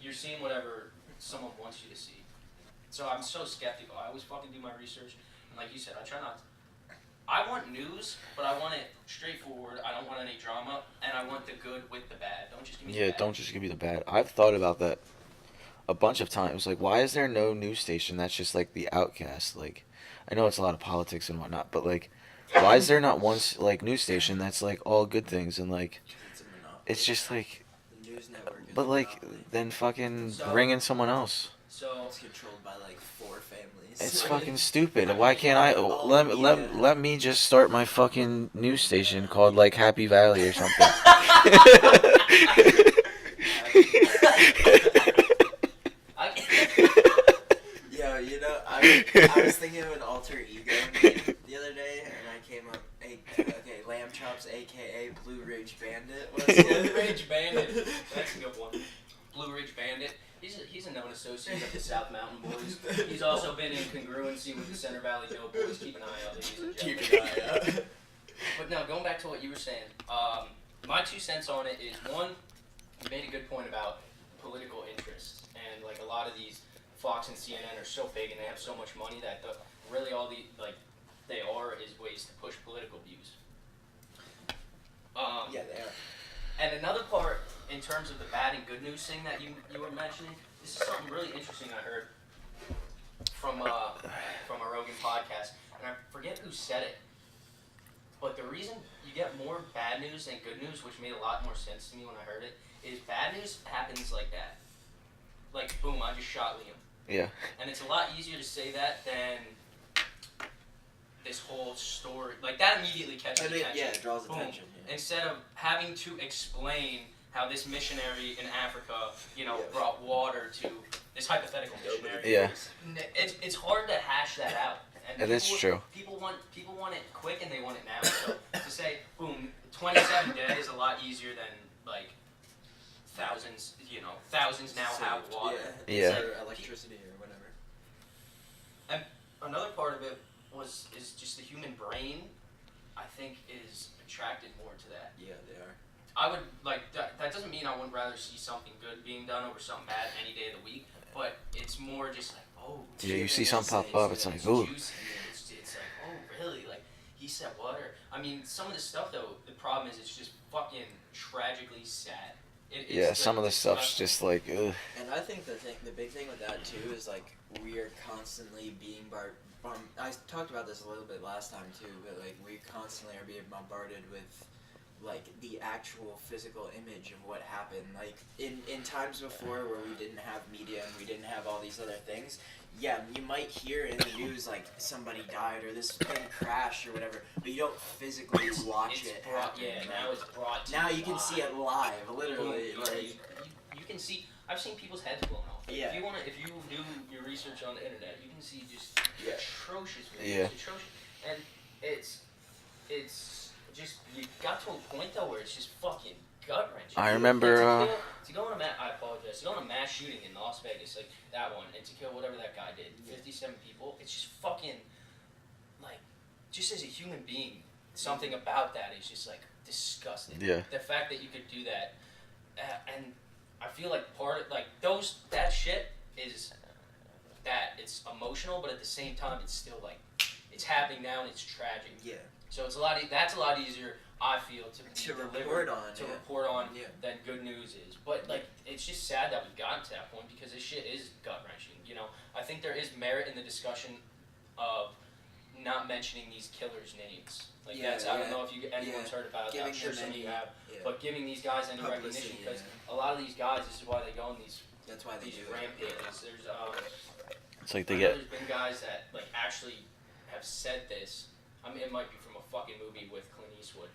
You're seeing whatever someone wants you to see. So I'm so skeptical. I always fucking do my research, and like you said, I try not to. I want news, but I want it straightforward. I don't want any drama, and I want the good with the bad. Don't just give me the bad. Don't just give me the bad. I've thought about that a bunch of times. Like, why is there no news station that's just like the Outcast? Like, I know it's a lot of politics and whatnot, but like, why is there not one like news station that's like all good things and like, it's just like, the news network is but like, then fucking bring in someone else. So it's controlled by like 4 families. It's fucking stupid. Why can't I let me just start my fucking news station called like Happy Valley or something? Yo, you know, I was thinking of an alter ego name the other day, and I came up, okay, Lamb Chops, aka Blue Ridge Bandit. Blue Ridge Bandit. That's a good one. Blue Ridge Bandit. He's a known associate of the South Mountain Boys. He's also been in congruency with the Center Valley Doughboys. Keep an eye out. Keep an eye out. But no, going back to what you were saying, my 2 cents on it is, one, you made a good point about political interests, and like a lot of these Fox and CNN are so big and they have so much money that really all they are is ways to push political views. Yeah, they are. And another part, in terms of the bad and good news thing that you were mentioning, this is something really interesting I heard from a Rogan podcast, and I forget who said it, but the reason you get more bad news than good news, which made a lot more sense to me when I heard it, is bad news happens like that. Like, boom, I just shot Liam. Yeah. And it's a lot easier to say that than this whole story. Like, that immediately catches attention. Yeah, it draws attention. Yeah. Instead of having to explain how this missionary in Africa, brought water to this hypothetical missionary. Yeah. It's hard to hash that out. And that's true. People want it quick and they want it now. So to say, boom, 27 dead is a lot easier than like thousands now have water. Yeah. Or electricity or whatever. And another part of it is just the human brain, I think, is attracted more to that. Yeah, they are. I would that doesn't mean I wouldn't rather see something good being done over something bad any day of the week, but it's more just like, oh, yeah, you see something pop up, it's like, ooh. It's like, oh, really? Like, he said what? Or, I mean, some of this stuff though, the problem is it's just fucking tragically sad. Yeah, It's some of the stuff's disgusting. just like, ugh. And I think the big thing with that too is like we are constantly being I talked about this a little bit last time too, but like we constantly are being bombarded with like the actual physical image of what happened. Like in times before where we didn't have media and we didn't have all these other things, yeah, you might hear in the news like somebody died or this thing crashed or whatever, but you don't physically watch it happen. Yeah, now it's brought to Now you you can live. see it live, literally. Yeah, Like you can see. I've seen people's heads blown off. Yeah. If you do your research on the internet, you can see just atrocious videos. Yeah. Atrocious, and it's just you got to a point though where it's just fucking gut wrenching. I remember. To go on I apologize. To go on a mass shooting in Las Vegas, like that one, and to kill whatever that guy did, 57 people. It's just fucking like, just as a human being, something about that is just like disgusting. Yeah. The fact that you could do that, and I feel like that shit is that it's emotional, but at the same time, it's still like it's happening now and it's tragic. yeah. So it's that's a lot easier, I feel, to report on. report on Yeah. than good news is. But like, it's just sad that we've gotten to that point because this shit is gut wrenching. You know, I think there is merit in the discussion of not mentioning these killers' names. Like I don't know if anyone's heard about that. I'm sure some of you have. Yeah. But giving these guys any Publicity, recognition because a lot of these guys, this is why they go on these That's why they do it. rampages. There's It's like I they know get. there's been guys that like actually have said this. I mean, it might be from a fucking movie with Clint Eastwood.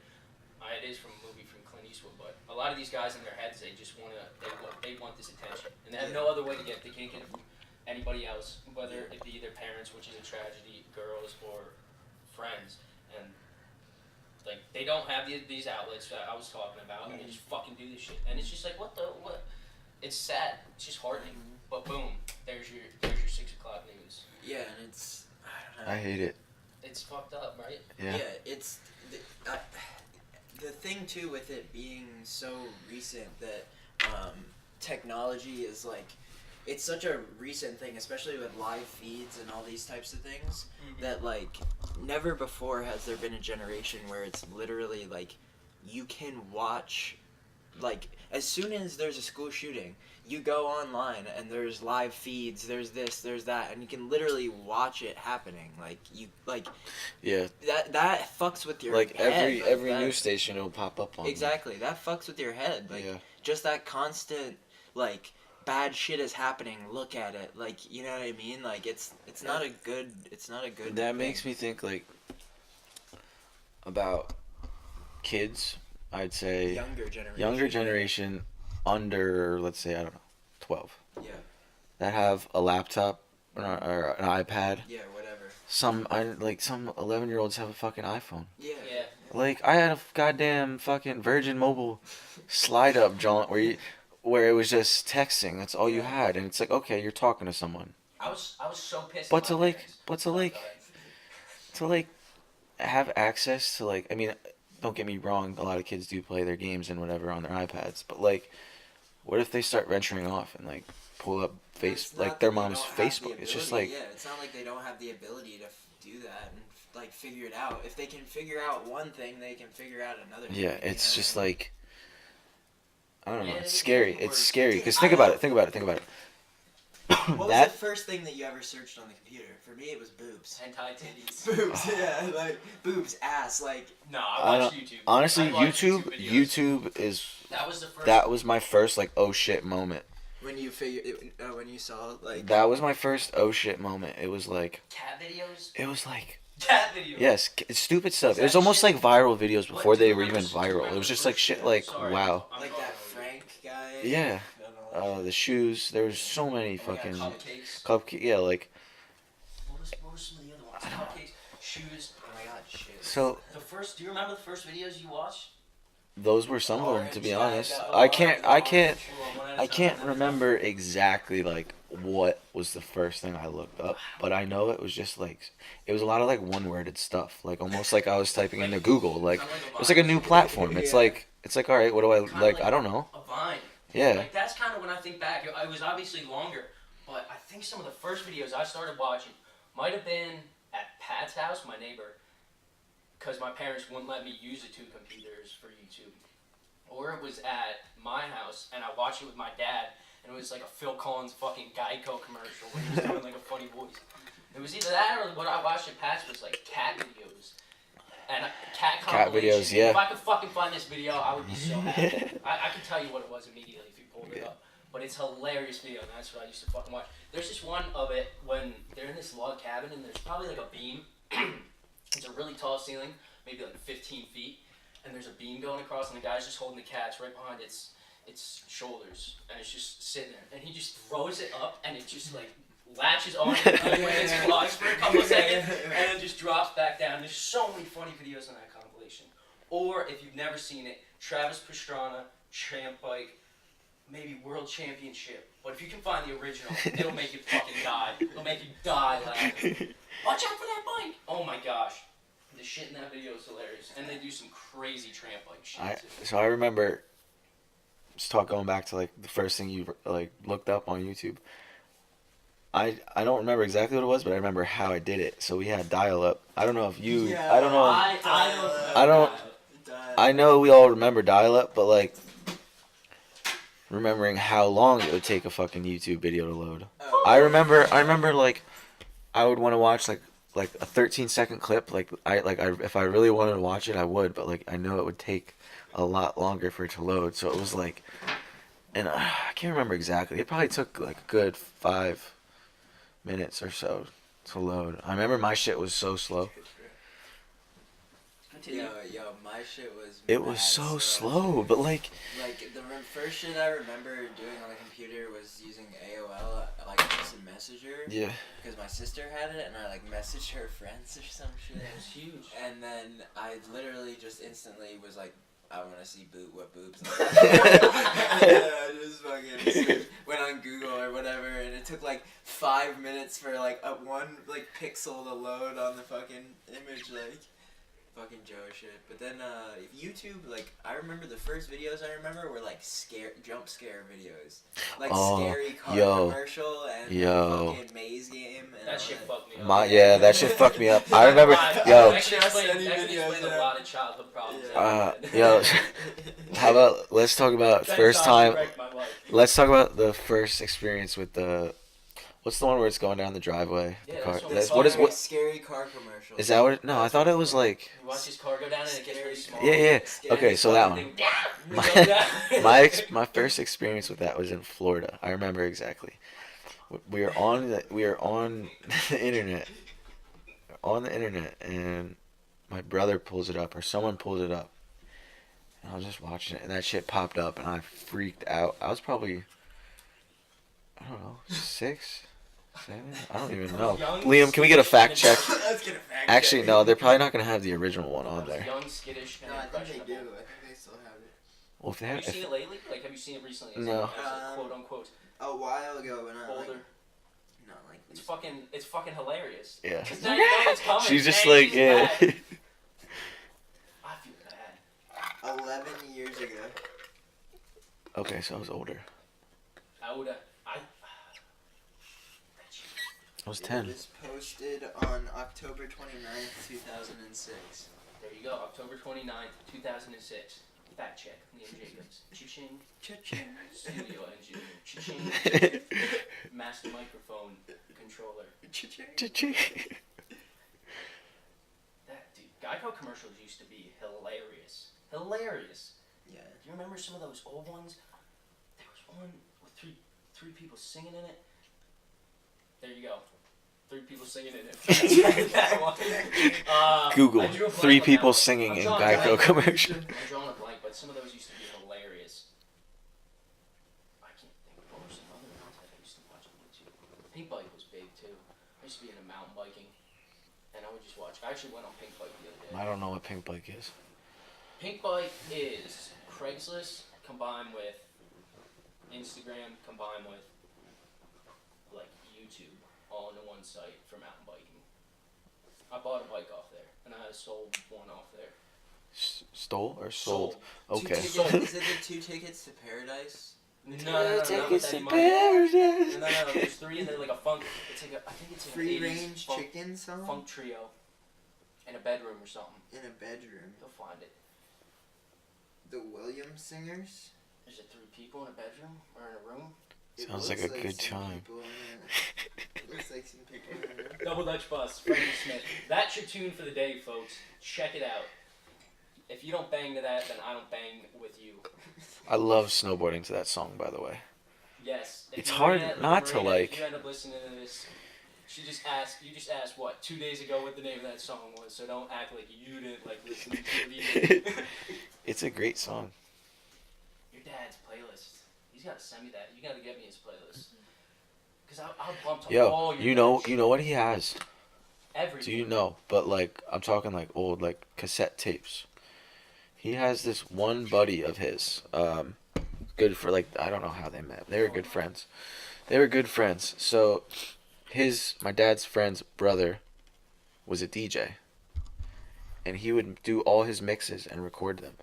It is from a movie from Clint Eastwood, but a lot of these guys in their heads, they just they want this attention, and they have no other way to get it. They can't get it from anybody else, whether it be their parents, which is a tragedy, girls, or friends, and like they don't have these outlets that I was talking about, and they just fucking do this shit, and it's just like what. It's sad. It's just heartening. But boom, there's your 6 o'clock news. Yeah, and it's I don't know. I hate it. It's fucked up, right? Yeah. It's the thing too with it being so recent that technology is like it's such a recent thing, especially with live feeds and all these types of things, that like never before has there been a generation where it's literally like you can watch like as soon as there's a school shooting, you go online and there's live feeds, there's this, there's that, and you can literally watch it happening. Like you like Yeah. that fucks with your Like head. every that, news station will pop up on. exactly that fucks with your head. Like Yeah. just that constant like bad shit is happening. Look at it. Like you know what I mean? Like it's not a good That thing. makes me think like about kids. I'd say younger generation under, let's say, I don't know, 12. Yeah. That have a laptop or an iPad. Yeah, whatever. Some 11-year-olds have a fucking iPhone. Yeah. Yeah. Like I had a goddamn fucking Virgin Mobile slide up jaunt where it was just texting. That's all you had, and it's like, okay, you're talking to someone. I was so pissed. But at my parents. to like have access to like, I mean, don't get me wrong, a lot of kids do play their games and whatever on their iPads, but like, what if they start venturing off and like pull up their mom's Facebook? It's just like, yeah, it's not like they don't have the ability to do that and like figure it out. If they can figure out one thing, they can figure out another thing. yeah, it's just like, I don't know, Yeah, it's they scary. get It's worse. scary because think about it. What That- was the first thing that you ever searched on the computer? For me, it was boobs. Hentai titties. Boobs, yeah, like boobs, ass, like. No, I watched YouTube. Honestly, I watched YouTube videos. is That was the first. that was my first like oh shit moment. When you when you saw like. That was my first oh shit moment. It was like cat videos. Cat Videos. yes, stupid stuff. Is It was that almost shit? like viral videos What before do you they were remember- even do you viral. remember It was the just like first shit shit? like Sorry, wow. I'm Like going that over Frank guy. Yeah. I don't know. The shoes. There was so many Oh, yeah, fucking cupcakes. cupcake. Yeah, like What was some of the other ones? Cupcakes, shoes. Oh my god, shit. so. Do you remember the first videos you watched? Those were some of them, to be Orange, honest. that- I can't One at a can't time. remember exactly like what was the first thing I looked up, but I know it was just like it was a lot of like one-worded stuff, like almost like I was typing into Google. Like it was like a new platform. It's Yeah. like all right. What do I Kinda like? I don't know. A Vine. Yeah. Like that's kind of when I think back. It was obviously longer, but I think some of the first videos I started watching might have been at Pat's house, my neighbor, because my parents wouldn't let me use the two computers for YouTube. or it was at my house, and I watched it with my dad, and it was like a Phil Collins fucking Geico commercial where he was doing like a funny voice. It was either that or what I watched at Pat's was like cat videos. And cat videos, yeah. If I could fucking find this video, I would be so happy. I can tell you what it was immediately if you pulled it up. But it's a hilarious video, and that's what I used to fucking watch. There's just one of it when they're in this log cabin, and there's probably like a beam. It's a really tall ceiling, maybe like 15 feet, and there's a beam going across, and the guy's just holding the cats right behind its shoulders, and it's just sitting there, and he just throws it up, and it just like latches on its claws for a couple of seconds, and then just drops back down. There's so many funny videos on that compilation. Or if you've never seen it, Travis Pastrana, Champ Bike, maybe World Championship. But if you can find the original, it'll make you fucking die. It'll make you die laughing. Watch out for that bike! Oh my gosh. The shit in that video is hilarious. And they do some crazy Tramp Bike shit too. So I remember, going back to like the first thing you like looked up on YouTube. I don't remember exactly what it was, but I remember how I did it. So we had dial-up. I don't know if you. Yeah, I don't know. I don't. I know we all remember dial-up, but like remembering how long it would take a fucking YouTube video to load. Oh. I remember like I would want to watch like a 13-second clip. If I really wanted to watch it, I would, but like I know it would take a lot longer for it to load. So it was like, and I can't remember exactly. It probably took like a good 5 minutes or so to load. I remember my shit was so slow. Yo, my shit was. It was so slow, but like the first shit I remember doing on the computer was using AOL, like Instant Messenger. Yeah. Because my sister had it, and I like messaged her friends or some shit. That was huge. And then I literally just instantly was like, I want to see what boobs look like. I just fucking went on Google or whatever, and it took like 5 minutes for like one like pixel to load on the fucking image, like fucking Joe shit. But then YouTube, like I remember the first videos I remember were like jump scare videos, like scary car commercial and fucking maze game. And that shit fucked me up. That shit fucked me up. I remember, that can explain a lot of childhood problems. How about let's talk about first time. Let's talk about the first experience with the. What's the one where it's going down the driveway? Yeah, the car. What scary car commercial? Is that what? No, I thought it was like. You watch his car go down and it gets really small. Yeah. Okay, so that one. My first experience with that was in Florida. I remember exactly. We were on the internet. And my brother pulls it up, or someone pulls it up. And I was just watching it, and that shit popped up, and I freaked out. I was probably, I don't know, 6, 7? I don't even know. Liam, can we get a fact check? Let's get a fact Actually, check. no, they're probably not going to have the original one on there. Young, skittish, No, I think they do. I think they still have it. Well, if they have you seen it lately? Like, have you seen it recently? No. Quote unquote. A while ago, when I older. Not like it's fucking hilarious. Yeah. Because now you know it's coming. She's just like, yeah. Bad. I feel bad. 11 years ago. Okay, so I was older. I was 10. It was posted on October 29th, 2006. There you go, October 29th, 2006. Fact check, Liam Jacobs. Cha-ching. Cha-ching. Studio engineer. Cha-ching. Master microphone controller. Cha-ching. Cha-ching. That dude, Geico commercials used to be hilarious. Hilarious. Yeah. Do you remember some of those old ones? There was one with three people singing in it. There you go. 3 people singing in it. That one. Google 3 people singing in Geico commercial. I'm drawing a blank, but some of those used to be hilarious. I can't think. What were some other ones that I used to watch on YouTube? Pink Bike was big too. I used to be into mountain biking, and I would just watch. I actually went on Pink Bike the other day. I don't know what Pink Bike is. Pink Bike is Craigslist combined with Instagram combined with like YouTube all into one site for mountain biking. I bought a bike off there, and I sold one off there. Stole or sold? Okay. Is it the 2 tickets to paradise? No. Tickets to No, paradise. there's 3 and they're like a funk. It's like I think it's an Free 80s range funk, chicken song? funk trio. In a bedroom or something. In a bedroom. You'll find it. the Williams singers. Is it 3 people in a bedroom or in a room? Sounds like a good time. It looks like some people in a room. Double Dutch Bus, Freddie Smith. That's your tune for the day, folks. Check it out. If you don't bang to that, then I don't bang with you. I love snowboarding to that song, by the way. Yes. It's hard not to like. If you end up listening to this, you just asked what 2 days ago what the name of that song was. So don't act like you didn't like listening to it either. It's a great song. Your dad's playlist. He's got to send me that. You got to get me his playlist. Cause I'll bump to all your. You know what he has. Everything. Do you know? But like, I'm talking like old like cassette tapes. He has this one buddy of his. Good for like, I don't know how they met. They were good friends. So my dad's friend's brother was a DJ, and he would do all his mixes and record them.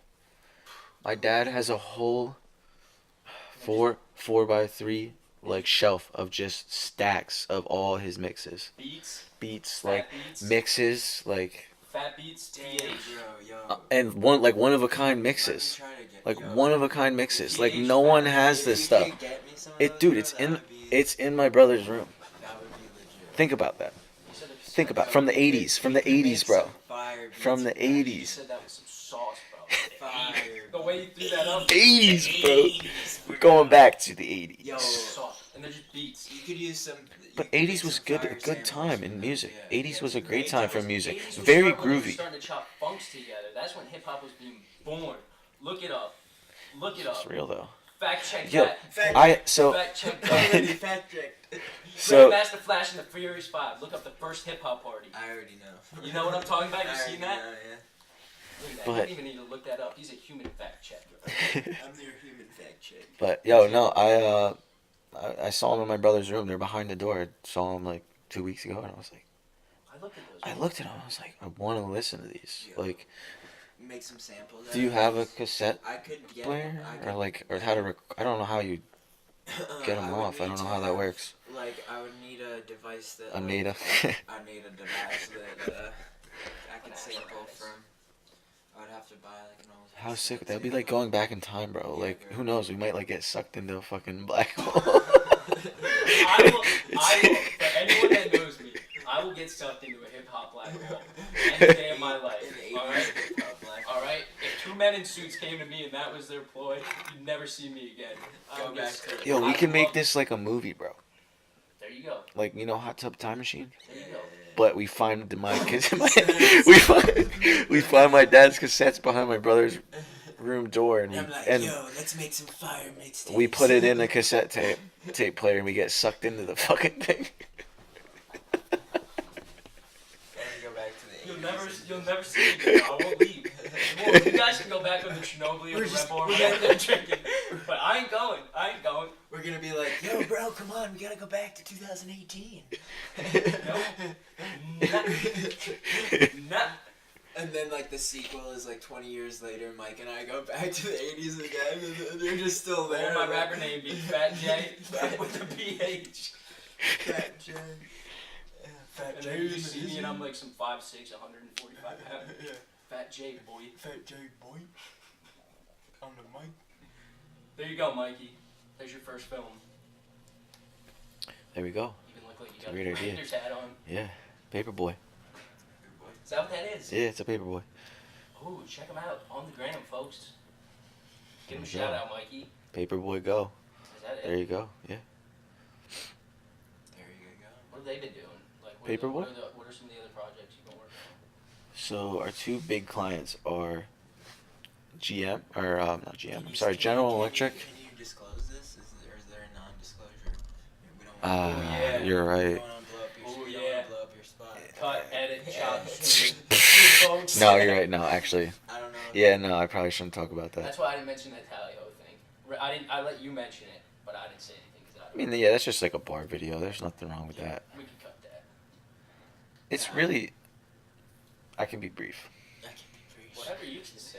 My dad has a whole 4x3 like shelf of just stacks of all his mixes. Beats like beats. Mixes like Fat Beats, TH. and one of a kind mixes. Like one of a kind mixes. Like no one has this stuff. It's in my brother's room. Think about that. From the 80s, bro. From the 80s. You said that was some sauce, bro. The way you threw that up. 80s, bro. Going back to the 80s. Yo. And they're just beats. You could use some. But 80s was a good time in music. 80s was a great time for music. 80s was Very when we were groovy. starting to chop funks together. That's when hip hop was being born. Look it up. It's real though. Fact check Yo, that. Fact check that. Fact checked. So Grandmaster Flash and the Furious 5. Look up the first hip hop party. I already know. You know what I'm talking about? You I seen already that? know, yeah. Look at that. But- You don't even need to look that up. He's a human fact checker. I'm their human fact check. But yo, no, I saw them in my brother's room. They're behind the door. I saw them like 2 weeks ago, and I was like, I looked at them. I was like, I want to listen to these. Yeah. Like, Make some samples. do you have a cassette I could get player, I could, or how to? I don't know how you get them I would off. I need don't know to how that have, works. Like, I would need a device that. I like, need a. I need a device that I can sample from. I would have to buy like an old. How sick? cassette That'd be tape. like going back in time, bro. Yeah, Like, bro. who knows? We might like get sucked into a fucking black hole. I will, for anyone that knows me, I will get sucked into a hip hop black hole any day of my life. Alright? Alright? If 2 men in suits came to me and that was their ploy, you'd never see me again. I Go would get back sucked. to Yo, we I can make love- this like a movie, bro. There you go. Like, you know, Hot Tub Time Machine. There you go. But we find we find my dad's cassettes behind my brother's room door, and I'm like, and yo, let's make some fire mixtapes. we put it in a cassette tape player, and we get sucked into the fucking thing. Gotta go back to the 80s. You'll never see me again. I won't leave. Well, you guys can go back on the Chernobyl or the Red Bull or whatever they're drinking. But I ain't going. We're gonna be like, yo, bro, come on, we gotta go back to 2018. Nah. And then like the sequel is like 20 years later. Mike and I go back to the 80s again, and they're just still What there. would my rapper name be? Fat J with a PH. Fat J. Yeah, Fat And J. then you see me and I'm like some 5'6", 145 pounds. Yeah. Fat J, boy. Fat J boy. On the mic. There you go, Mikey. There's your first film. There we go. You can look like you It's a got great a idea. Rangers hat on. Yeah, Paperboy. Is that what that is? Yeah, it's a Paperboy. Ooh, check him out on the gram, folks. Give him a There you shout go. out, Mikey. Paperboy, go. Is that it? There you go. Yeah. There you go. What have they been doing? Like, Paperboy? What are some of the other projects you've been working on? So our 2 big clients are GM, or not GM. I'm sorry, General Electric. Can you disclose this? Is there a non-disclosure? We don't want yeah. You're we right. don't wanna blow up your, Ooh, we don't yeah. wanna blow up your spot. Cut, edit, chop, Yeah. folks. No, you're right. No, actually. I don't know. Yeah, no, I probably shouldn't talk about that. That's why I didn't mention that tally ho thing. I let you mention it, but I didn't say anything because I mean, yeah, that's just like a bar video. There's nothing wrong with that. We can cut that. It's really. I can be brief. I can be pretty sure. Whatever you can say.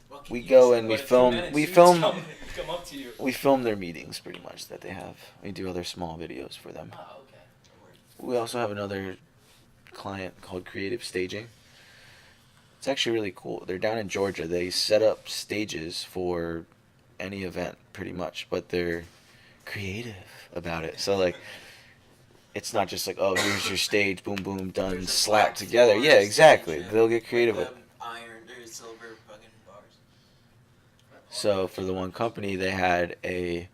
What can We you go say? and we But if film. 2 men in We suits film. come up to you. We film their meetings pretty much that they have. We do other small videos for them. Oh, okay. We also have another client called Creative Staging. It's It's actually really cool. They're down in Georgia. They set up stages for any event, pretty much, but they're creative about it. So like, it's not just like, oh, here's your stage, boom, boom, done, There's a slapped black together. bar Yeah, exactly. stage, They'll get creative with like it. iron or silver fucking bars. So for the one company, they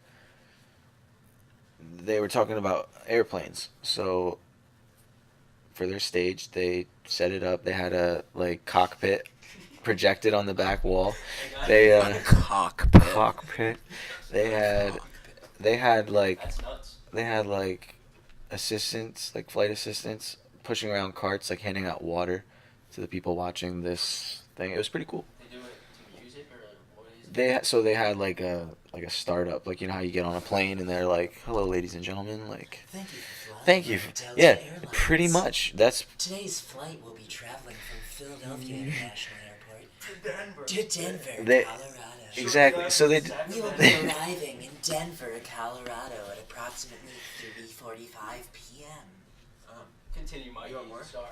were talking about airplanes. So for their stage, they set it up. They had a like cockpit projected on the back wall. They A cockpit. cockpit. They had like That's nuts. they had like assistants, like flight assistants, pushing around carts, like handing out water to the people watching this thing. It was pretty cool. They do it to music or what is it? They had like a startup, like you know how you get on a plane and they're like, "Hello, ladies and gentlemen," like, Thank you for flying. "Thank you." Delta Yeah, Airlines. pretty much. That's Today's flight will be traveling from Philadelphia International Airport Denver. to Denver, They- Colorado. exactly. So We will be arriving in Denver, Colorado at approximately 3:45 p.m. Continue, Mike. You want more? Sorry.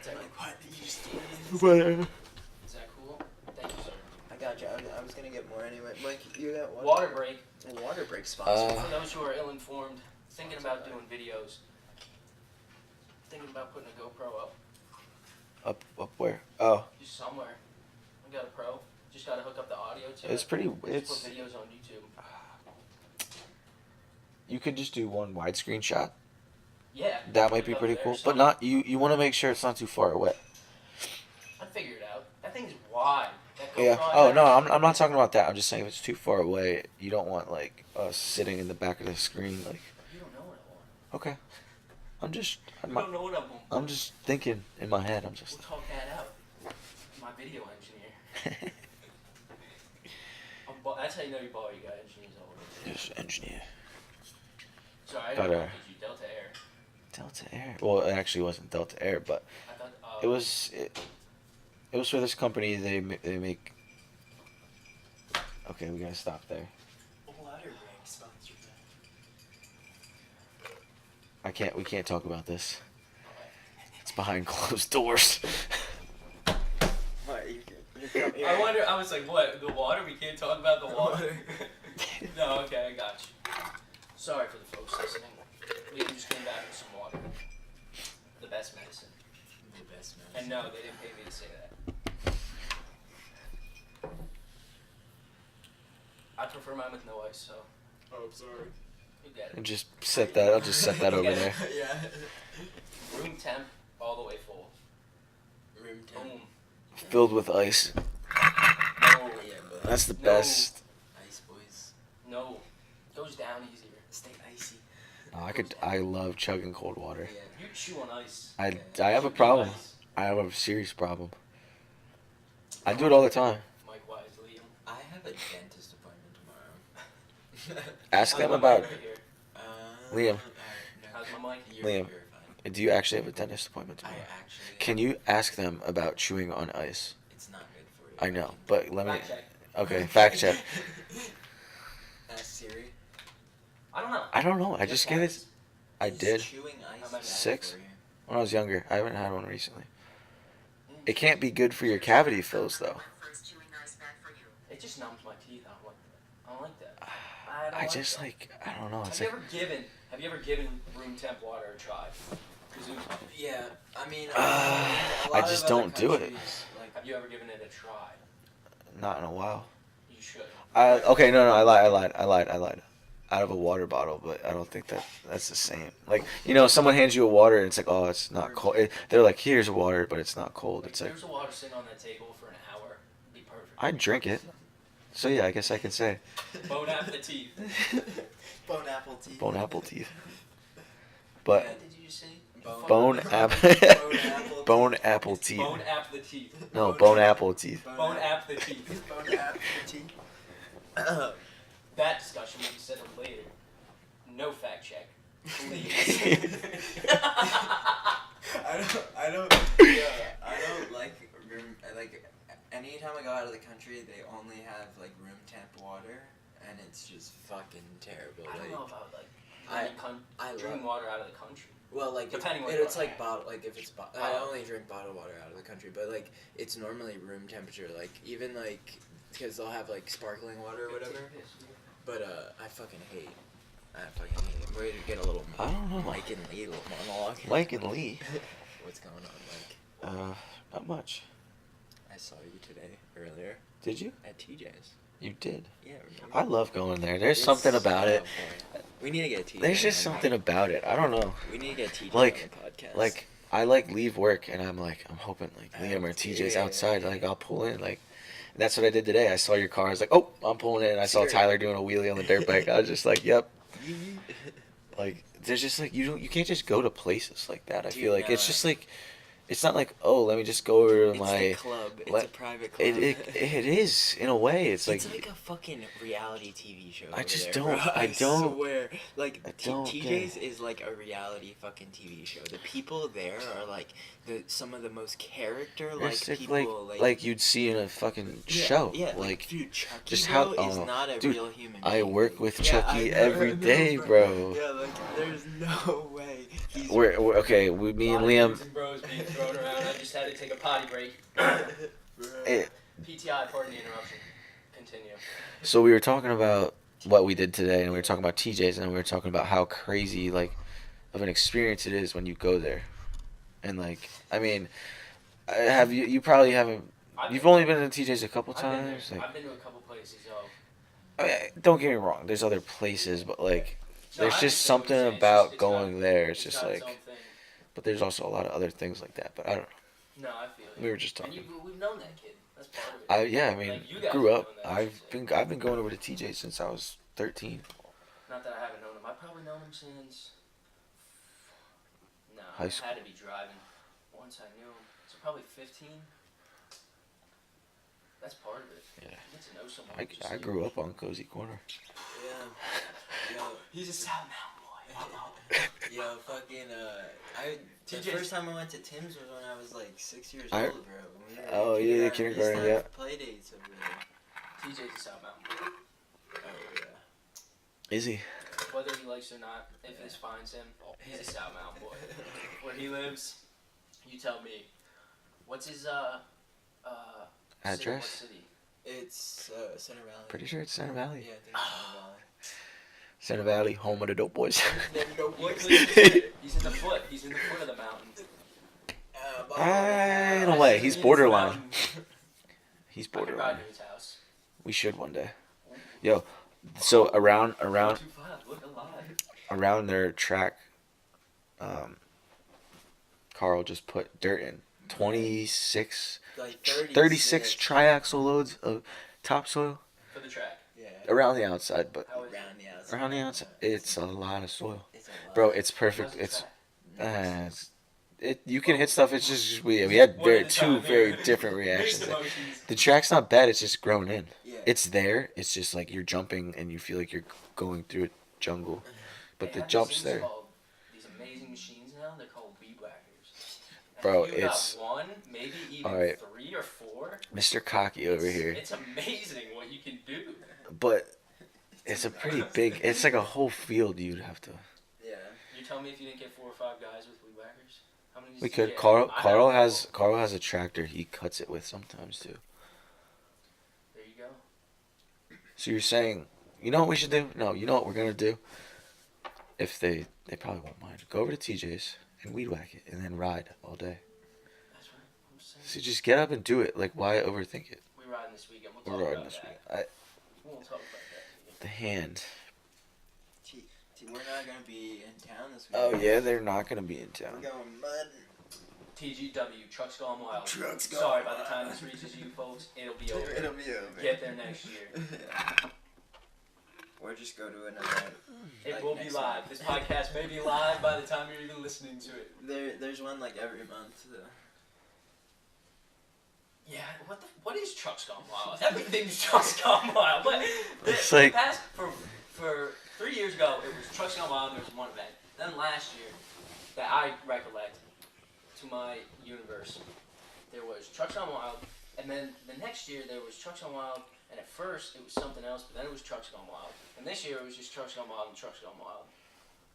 Is that, What? You just is that cool? Thank you, sir. I got you. I was gonna get more anyway. Mike, you got one? Water break. A water break sponsor. For those who are ill-informed, thinking about doing videos, thinking about putting a GoPro up, up where? Oh, just somewhere. I got a pro. Just gotta hook up the audio to it's it. pretty. Just It's put videos on YouTube. you could just do one widescreen shot. Yeah. That might be Put it pretty up cool, there, but so- not you. You want to make sure it's not too far away. I'd figure it out. That thing's wide. That GoPro Yeah. I Oh have- no, I'm not talking about that. I'm just saying if it's too far away, you don't want like us sitting in the back of the screen. Like, You don't know what I want. okay, I'm just You don't know what I want. I'm just thinking in my head. I'm We'll just. talk that out. My video engineer. That's how you know you ball. You got engineers all over. Yes, engineer. Sorry, I But, don't know if you Delta Air. Delta Air. Well, it actually wasn't Delta Air, but I thought it was for this company. They make. Okay, we gotta stop there. Water break sponsor. We can't talk about this. It's behind closed doors. What? I wonder. I was like, what? The water? We can't talk about the water. No, okay, I got you. Sorry for the folks listening. We just came back with some water. The best medicine. The best man. And no, they didn't pay me to say that. I prefer mine with no ice, so Oh, I'm sorry. you get it. And just set that. I'll just set that over there. Yeah. Room temp, all the way full. Room temp. Boom. Filled with ice. No, Yeah, but That's the No. best. ice boys. no. Goes down easier. Stay icy. Oh, I love chugging cold water. Yeah. You chew on ice. I Yeah. have a Chew problem. ice. I have a serious problem. I do it all the time. Mike Wise, Liam. I have a dentist appointment tomorrow. Ask them How's my about. mic right here? Liam. No. How's my mic? You're Liam. fine. Do you actually have a dentist appointment I tomorrow? actually. Can you ask them about chewing on ice? It's not good for you. I know, but let me. Fact check. Okay, fact check. Ask Siri. I don't know. I don't know. I just get it I Is did Chewing ice I'm bad at 6 for you? when I was younger. I haven't had one recently. It can't be good for your cavity fills though. It just numbs my teeth. I don't like that. I just like I don't know. It's like Have you ever given room temp water a try? Presume. Yeah, I mean, I a lot just of other don't do it. countries, Like, Have you ever given it a try? not in a while. You should. Okay, no, I lied. Out of a water bottle, but I don't think that's the same. Like, you know, someone hands you a water and it's like, oh, it's not cold. They're like, here's water, but it's not cold. Like, It's like, there's a water sitting on that table for an hour. It'd be perfect. I'd drink it. So yeah, I guess I can say Bone appetit. bone apple tea. bone apple teeth. But What did you just say? bone apple bone apple teeth. Bone appetit. No, bone apple teeth. Bone appetit. Bone apple tea. That discussion will be set up later. No fact check. Please. I don't like room. Like, anytime I go out of the country, they only have like room temp water, and it's just fucking terrible. I don't Like, know about like I drinking water out of the country. Well, like Depending on it's what. like bottle. Like if it's I only drink bottled water out of the country, but like it's normally room temperature. Like even like because they'll have like sparkling water or whatever. But I fucking hate. I'm ready to get a little. I don't know. Mike and Lee little monologue. Mike and Lee. What's going on, Mike? Not much. I saw you today earlier. Did you? At TJ's. You did. Yeah. Remember? I love going there. There's something about it. Boy. We need to get TJ. There's just something about it. I don't know. We need to get TJ Like- on the podcast. Like I like leave work and I'm hoping like Liam or TJ's Yeah. outside. Like I'll pull in. Like and that's what I did today. I saw your car. I was like, oh, I'm pulling in. I saw Sure. Tyler doing a wheelie on the dirt bike. I was just like, yep. Like there's just like you can't just go to places like that. I Dude, feel like no. it's just like it's not like, oh, let me just go over to It's my the club. It's let- a private club. it is in a way. It's like a fucking reality TV show. I over just there, don't- bro. I don't- swear. Like I don't get TJ's it. is like a reality fucking TV show. The people there are like some of the most character like it's like, people. like you'd see in a fucking show. Yeah, like dude, Chucky just bro, how- is oh, not a dude, real human. I being. work with Yeah, Chucky I know, every I know, day, bro. Yeah, like there's no way. He's We're okay. Me and Liam. Dudes and bros being thrown around. I just had to take a potty break. eh, PTI, pardon the interruption. Continue. So we were talking about what we did today, and we were talking about TJ's, and we were talking about how crazy like of an experience it is when you go there, and like I mean, have you? You probably haven't. You've only been to TJ's a couple times. I've been to a couple places, yo. I mean, don't get me wrong. There's other places, but like No, there's I just understand what you're something saying. about It's going got- there. It's it's just got like, its own thing. but there's also a lot of other things like that. But I don't know. No, I feel it. We were just And talking. we've known that kid. That's part of it. Yeah, I mean, Like, you guys grew have up. known that, I should say. I've been going over to TJ since I was 13. Not that I haven't known him. I've probably known him since. No, High I school. had to be driving. Once I knew him, so probably 15. That's part of it. Yeah. You get to know someone. I grew up on Cozy Corner. Yeah. Yo, He's a South Mountain boy. yo, fucking the TJ's first time I went to Tim's was when I was like 6 years I- old, bro. When we were in Oh, yeah, kindergarten. kindergarten, We used to yeah. have play dates over there. TJ's a South Mountain boy. Oh yeah. Is he? Whether he likes it or not, if this finds him, he's a South Mountain boy. Where he lives, you tell me. What's his Address? City? It's Center Valley. Pretty sure it's Center Valley. Yeah, I think it's Center Valley. Center Valley, home of the dope boys. He's in the foot. He's in the foot of the mountain. In a way, he's borderline. He's I could ride borderline. to his house. We should one day. Yo, so around 225, look alive. around their track, Carl just put dirt in 26, Like 36 triaxle loads of topsoil For the track. Yeah. around the outside, but How is it? Around the outside. around the outside, it's a lot of soil, It's a lot. bro. It's How's perfect. the It's track? you can hit stuff. It's just we had One at a two time. very different Mixed reactions. emotions. The track's not bad. It's just grown in. Yeah. It's there. It's just like you're jumping and you feel like you're going through a jungle, but They the have these jump's things there. called- These amazing machines now. They're called weed whackers. And Bro, if you got it's- one, maybe even Alright. 3 or 4. Mr. Cocky over here, It's amazing what you can do. but it's a pretty big. It's like a whole field you'd have to. Yeah. You tell me if you didn't get 4 or 5 guys with weed whackers. How many? We did you could. get? Carl. I Carl have has. Carl has a tractor. He cuts it with sometimes too. There you go. So you're saying, you know what we should do? No, you know what we're gonna do? If they probably won't mind. Go over to TJ's and weed whack it, and then ride all day. That's right. I'm saying. So just get up and do it. Like, why overthink it? We're riding this weekend. We'll We're talk riding about this that. week. We'll talk about that. The hand. We're not gonna be in town this week. Oh yeah, they're not gonna be in We're town. going mud. TGW, Trucks Gone Wild. Trucks Gone Sorry, by the Wild. time this reaches you folks, it'll be over. It'll be over. Get there next year. Or just go to an event. It Like will be next live. month. This podcast may be live by the time you're even listening to it. There's one like every month. Yeah, what is Trucks Gone Wild? Everything's Trucks Gone Wild. But It's the like- past for 3 years ago, it was Trucks Gone Wild. There was one event. Then last year, that I recollect, to my universe, there was Trucks Gone Wild, and then the next year there was Trucks Gone Wild, and at first it was something else, but then it was Trucks Gone Wild, and this year it was just Trucks Gone Wild and Trucks Gone Wild.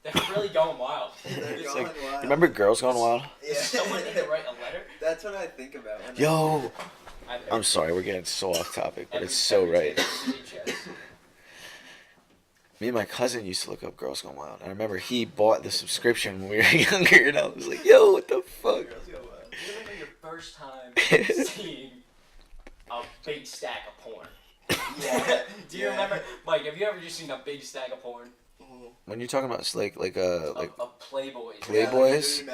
They're really going wild. They're It's going like, wild. remember Girls Gone Wild? Does someone need to write a letter? That's what I think about. When Yo! I bet. I'm sorry, we're getting so off topic, but Every- it's so every right. kid has VHS. Me and my cousin used to look up Girls Gone Wild. I remember he bought the subscription when we were younger, and I was like, yo, what the fuck? Girls Go Wild. Do you remember your first time seeing a big stack of porn? Yeah. Do you remember, Mike? Have you ever just seen a big stack of porn? When you're talking about like Of Playboys. Playboys?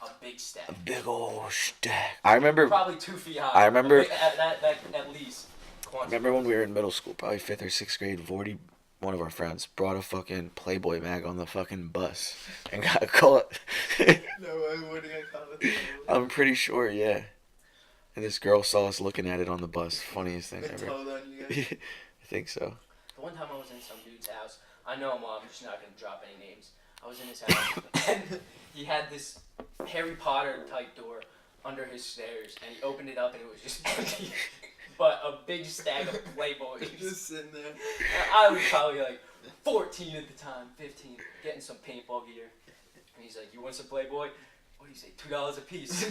A big stack. A big old stack. I remember. Probably 2 feet high. I remember- At least. Remember when we were in middle school, probably 5th or 6th grade, Vorty, one of our friends, brought a fucking Playboy mag on the fucking bus and got caught. No way, what did I call it? I'm pretty sure, yeah. And this girl saw us looking at it on the bus. Funniest thing Been ever. told on you guys. I think so. The one time I was in some dude's house, I know him well, I'm just not going to drop any names. I was in his house, and he had this Harry Potter type door under his stairs, and he opened it up, and it was just empty. But a big stack of Playboys. Just sitting there. I was probably like 14 at the time, 15, getting some paintball gear. And he's like, you want some Playboy? What do you say, $2 a piece?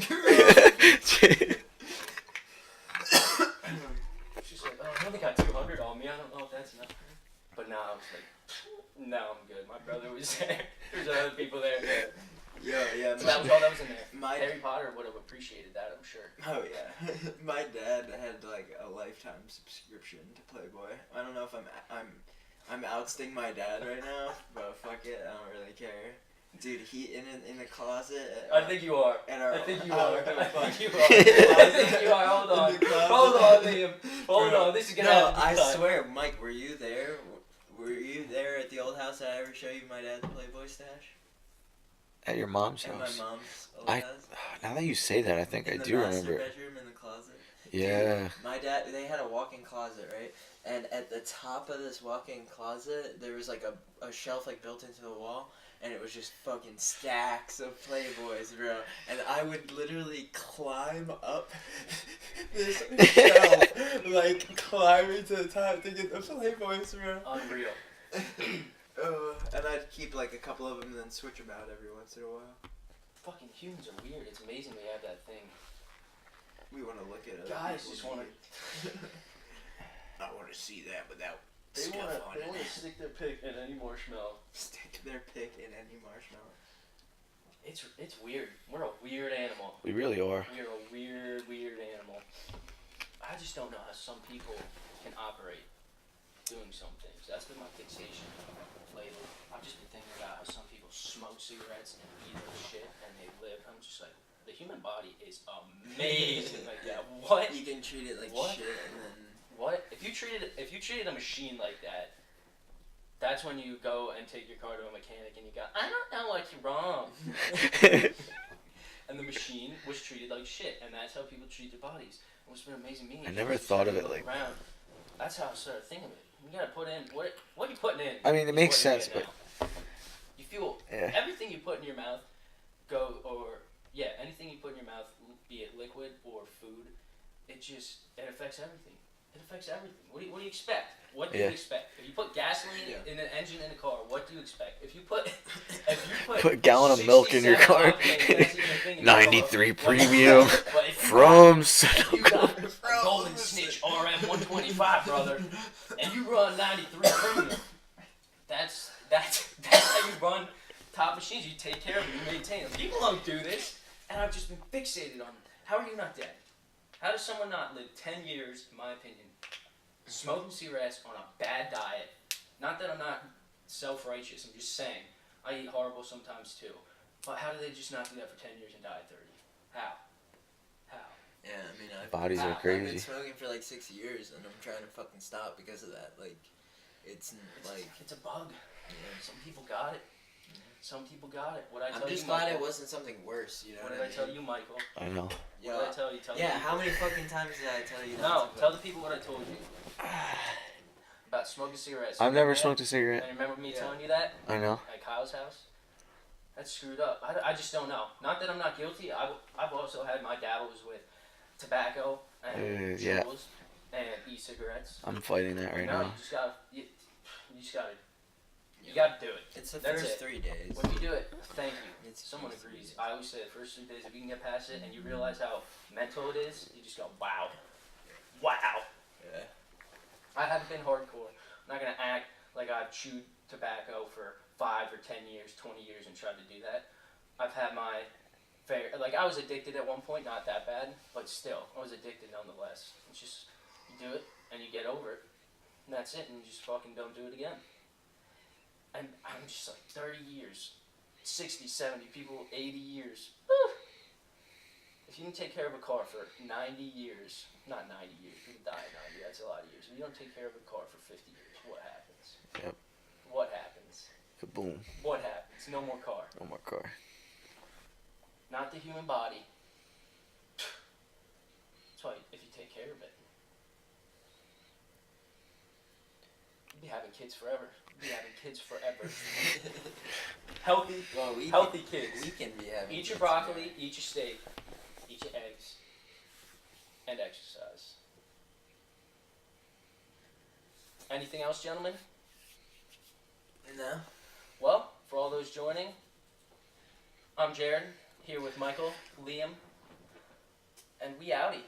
She's like, oh, I only got 200 on me. I don't know if that's enough. But no, I was like, no, I'm good. My brother was there. There's other people there. Yeah. So that was all that was in there. My Harry Potter would have appreciated that, I'm sure. Oh yeah, my dad had like a lifetime subscription to Playboy. I don't know if I'm ousting my dad right now, but fuck it, I don't really care. Dude, he in the closet. I think you are. At our, I think you oh, are. okay, I fuck. think you are. I think you are. Hold on. In the closet. Hold on, Liam. Hold on. This is gonna No, have to be I cut. swear, Mike, were you there? Were you there at the old house? Did I ever show you my dad's Playboy stash? At your mom's At my house. mom's old I- house. Now that you say that, I think I In the do master remember. bedroom in the closet. Yeah. Dude, my dad, they had a walk-in closet, right? And at the top of this walk-in closet, there was like a shelf like built into the wall, and it was just fucking stacks of Playboys, bro. And I would literally climb up this shelf, like climbing to the top to get the Playboys, bro. Unreal. And I'd keep like a couple of them and then switch them out every once in a while. Fucking humans are weird. It's amazing they have that thing. We want to look at it. Guys just want to. I want to see that without They stuff on want it. to stick their pick in any marshmallow. Stick their pick in any marshmallow. It's weird. We're a weird animal. We really are. We're a weird animal. I just don't know how some people can operate doing some things. That's been my fixation lately. I've just been thinking about how some people smoke cigarettes and eat other shit and they live. I'm just like, the human body is amazing like that. What? You can treat it like What? shit and then. What? If you treated a machine like that, that's when you go and take your car to a mechanic and you go, I don't know what's wrong. And the machine was treated like shit, and that's how people treat their bodies. And what's been amazing to me. I is never just thought of started it looking like- around. That's how I started thinking of it. You gotta put in what are you putting in? I mean, it is makes what you're sense, getting out. You feel Yeah. everything you put in your mouth, anything you put in your mouth, be it liquid or food, it affects everything. It affects everything. What do you expect? What do you Yeah. expect? If you put gasoline in an engine in a car, what do you expect? If you put Put a gallon of milk in your 67 car. octane, that's even a thing in your car. 93 What- premium but if you from if you got a Bro, Golden listen. Snitch RM 125, brother, and you run 93 premium, that's how you run top machines. You take care of them, you maintain them. People don't do this, and I've just been fixated on them. How are you not dead? How does someone not live 10 years, in my opinion, smoking cigarettes on a bad diet? Not that I'm not self-righteous, I'm just saying. I eat horrible sometimes too. But how do they just not do that for 10 years and die at 30? How? Yeah, I mean, Bodies are I've been crazy. smoking for like 6 years and I'm trying to fucking stop because of that. Like, it's like. It's a bug. Yeah. Some people got it. Some people got it. What I tell I'm just you, glad Michael? it wasn't something worse, you know What what did I I tell mean? you, Michael? I know. Yo, What did I tell you? Tell yeah, the how many fucking times did I tell you that? No, tell the people what I told you about smoking cigarettes. I've never Remember smoked a that? cigarette. And remember me Yeah. telling you that I know. at Kyle's house? That's screwed up. I just don't know. Not that I'm not guilty. I've also had my dabbles with tobacco and Yeah. jewels and e-cigarettes. I'm fighting that right No, now. you just gotta You gotta do it. It's the That's first it. 3 days. When you do it, thank you. It's Someone easy. agrees. I always say the first 3 days, if you can get past it and you realize how mental it is, you just go, wow. Wow. Yeah. I haven't been hardcore. I'm not gonna act like I've chewed tobacco for 5 or 10 years, 20 years and tried to do that. I've had my fair, like I was addicted at one point, not that bad, but still, I was addicted nonetheless. It's just, you do it and you get over it. And that's it, and you just fucking don't do it again. And I'm just like 30 years, 60, 70, people 80 years. Woo! If you didn't take care of a car for 90 years, not 90 years, people die at 90, that's a lot of years. If you don't take care of a car for 50 years, what happens? Yep. What happens? Kaboom. What happens? No more car. No more car. Not the human body. That's why if you take care of it, you'll be having kids forever. You'll be having kids forever. Healthy, Well, healthy kids. We can be having. Eat your kids broccoli, eat your steak, eat your eggs, and exercise. Anything else, gentlemen? now. No. Well, for all those joining, I'm Jared, here with Michael, Liam, and we outie.